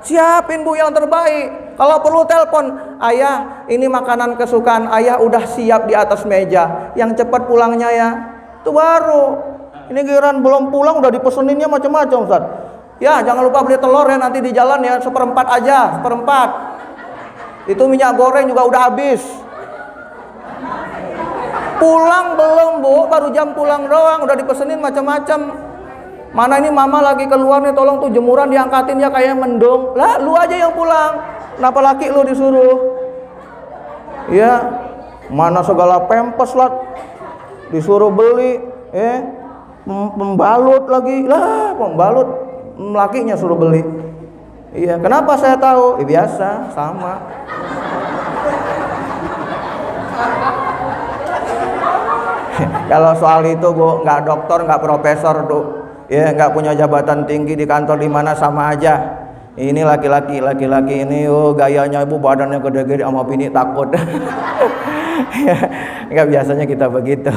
Siapin, Bu, yang terbaik. Kalau perlu telepon, "Ayah, ini makanan kesukaan ayah udah siap di atas meja. Yang cepat pulangnya ya." Itu baru. Ini giliran belum pulang udah dipeseninnya macam-macam, Ustaz. "Ya, jangan lupa beli telur ya nanti di jalan ya, 1/4 aja, 1/4. Itu minyak goreng juga udah habis." Pulang belum, Bu, baru jam pulang doang udah dipesenin macam-macam. "Mana ini mama lagi keluar nih, tolong tuh jemuran diangkatin ya kayak mendung." Lah, lu aja yang pulang. Kenapa laki lu disuruh? Ya, mana segala pempes lah disuruh beli, pembalut lagi. Lah, pembalut lakinya suruh beli. Iya, kenapa saya tahu? Biasa, sama. Kalau soal itu, Bu, nggak dokter, nggak profesor tuh. Ya, nggak punya jabatan tinggi di kantor di mana, sama aja. Ini laki-laki ini, gayanya, Bu, badannya gede-gede sama bini takut. Enggak, biasanya kita begitu.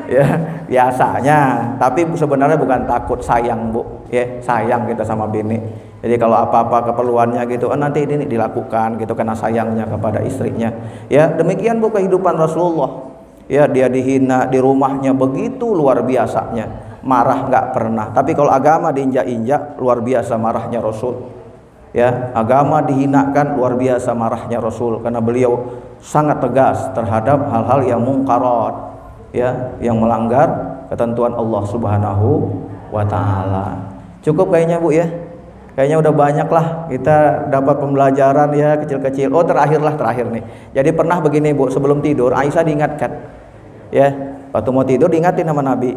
Ya, biasanya. Tapi sebenarnya bukan takut, sayang, Bu. Ya, sayang kita sama bini. Jadi kalau apa-apa keperluannya gitu, nanti ini dilakukan gitu karena sayangnya kepada istrinya. Ya, demikian Bu kehidupan Rasulullah. Ya, dia dihina di rumahnya begitu luar biasanya. Marah nggak pernah. Tapi kalau agama diinjak-injak, luar biasa marahnya Rasul. Ya, agama dihinakan, luar biasa marahnya Rasul karena beliau sangat tegas terhadap hal-hal yang mungkarat, ya, yang melanggar ketentuan Allah Subhanahu wa taala. Cukup kayaknya, Bu, ya. Kayaknya udah banyak lah kita dapat pembelajaran ya kecil-kecil. Oh, terakhir nih. Jadi pernah begini, Bu, sebelum tidur Aisyah diingatkan. Ya, waktu mau tidur diingatin sama Nabi.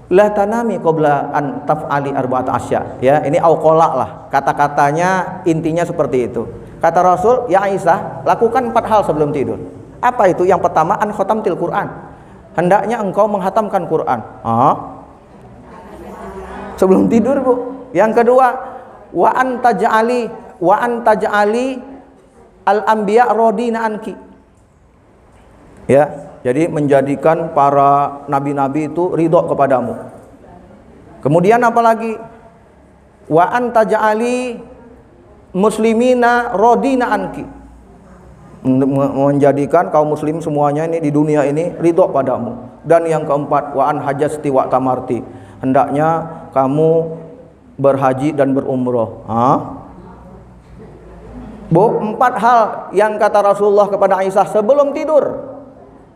La tanami qabla an taf'ali arba'at asya. Ya, ini auqala lah. Kata-katanya intinya seperti itu. Kata Rasul, ya Aisyah, lakukan 4 hal sebelum tidur. Apa itu? Yang pertama, an khatamtil Quran. Hendaknya engkau menghatamkan Quran. Sebelum tidur, Bu. Yang kedua, wa an taj'ali al-anbiya radina anki. Ya, jadi menjadikan para nabi-nabi itu ridho kepadamu. Kemudian apalagi? Wa anta ja'ali muslimina radina anki. Menjadikan kaum muslim semuanya ini di dunia ini ridho padamu. Dan yang keempat, wa an hajasti wa tamarti. Hendaknya kamu berhaji dan berumroh. Bu, 4 hal yang kata Rasulullah kepada Aisyah sebelum tidur,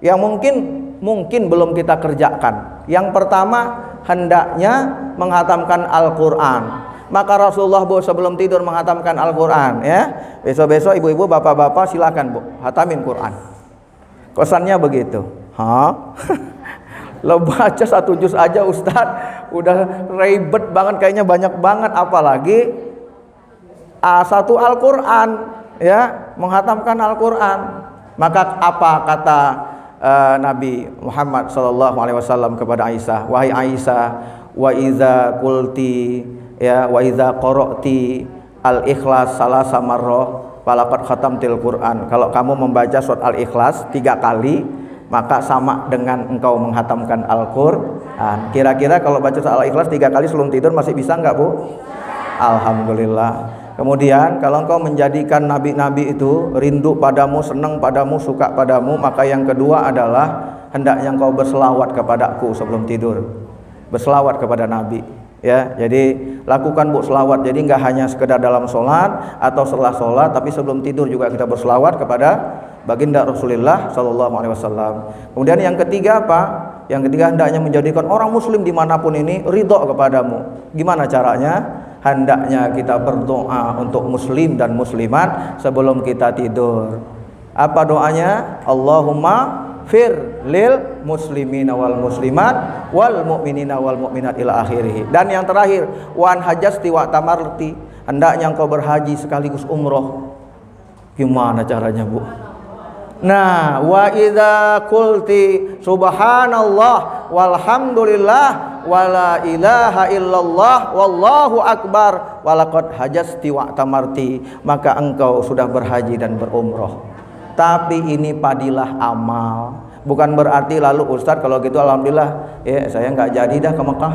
yang mungkin belum kita kerjakan. Yang pertama, hendaknya menghatamkan Al-Quran. Maka Rasulullah, Bu, sebelum tidur menghatamkan Al-Quran, ya. Besok-besok ibu-ibu, bapak-bapak silakan, Bu, hatamin Quran. Kosannya begitu. Lo baca 1 juz aja, Ustadz, udah ribet banget, kayaknya banyak banget, apalagi A1 Al-Quran, ya, menghatamkan Al-Quran. Maka apa kata Nabi Muhammad SAW kepada Aisyah? Wahai Aisyah, wa iza qulti, ya, wa iza qara'ti al-ikhlas salasa marrah falaqad khatamtil Quran. Kalau kamu membaca surat Al-Ikhlas 3 kali, maka sama dengan engkau menghatamkan Al-Quran. Kira-kira kalau baca surat Al-Ikhlas 3 kali sebelum tidur masih bisa enggak, Bu? Alhamdulillah. Kemudian kalau engkau menjadikan nabi-nabi itu rindu padamu, senang padamu, suka padamu, maka yang kedua adalah hendaknya engkau berselawat kepadaku sebelum tidur. Berselawat kepada Nabi, ya. Jadi lakukan, Bu, selawat. Jadi enggak hanya sekedar dalam sholat atau setelah sholat, tapi sebelum tidur juga kita berselawat kepada baginda Rasulullah SAW. Kemudian yang ketiga apa? Yang ketiga, hendaknya menjadikan orang muslim dimanapun ini ridho kepadamu. Gimana caranya? Hendaknya kita berdoa untuk muslim dan muslimat sebelum kita tidur. Apa doanya? Allahumma fir lil muslimina wal muslimat wal mu'minina wal mu'minat ila akhirih. Dan yang terakhir, wan hajasti wa tamarti. Hendaknya engkau berhaji sekaligus umroh. Gimana caranya, Bu? Nah, wa idza qulti subhanallah walhamdulillah wala ilaha illallah wallahu akbar walaqad hajasti wa tamarti, maka engkau sudah berhaji dan berumroh. Tapi ini padilah amal, bukan berarti lalu Ustadz kalau gitu alhamdulillah ya saya nggak jadi dah ke Mekah.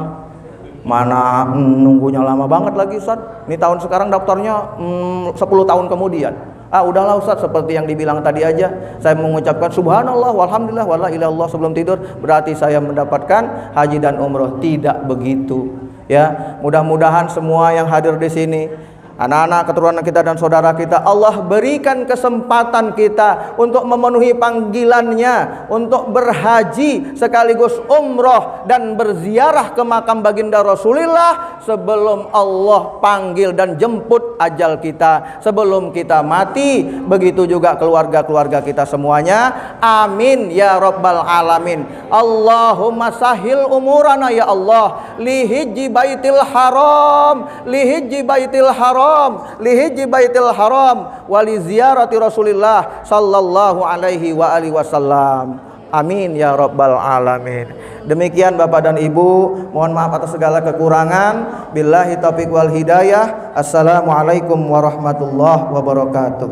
Mana nunggunya lama banget lagi, Ustadz. Ini tahun sekarang daftarnya 10 tahun kemudian. Udahlah Ustadz, seperti yang dibilang tadi aja, saya mengucapkan subhanallah walhamdulillah wala ilaha illallah sebelum tidur, berarti saya mendapatkan haji dan umroh. Tidak begitu, ya. Mudah-mudahan semua yang hadir di sini, anak-anak keturunan kita dan saudara kita, Allah berikan kesempatan kita untuk memenuhi panggilannya, untuk berhaji sekaligus umroh dan berziarah ke makam baginda Rasulullah sebelum Allah panggil dan jemput ajal kita, sebelum kita mati. Begitu juga keluarga-keluarga kita semuanya. Amin ya rabbal alamin. Allahumma sahil umurana ya Allah, lihijji baitil haram, lihijji baitil haram, lihijji baitil haram wali ziarati Rasulillah sallallahu alaihi wa alihi wasallam. Amin ya rabbal alamin. Demikian Bapak dan Ibu, mohon maaf atas segala kekurangan. Billahi taufiq wal hidayah. Assalamualaikum warahmatullahi wabarakatuh.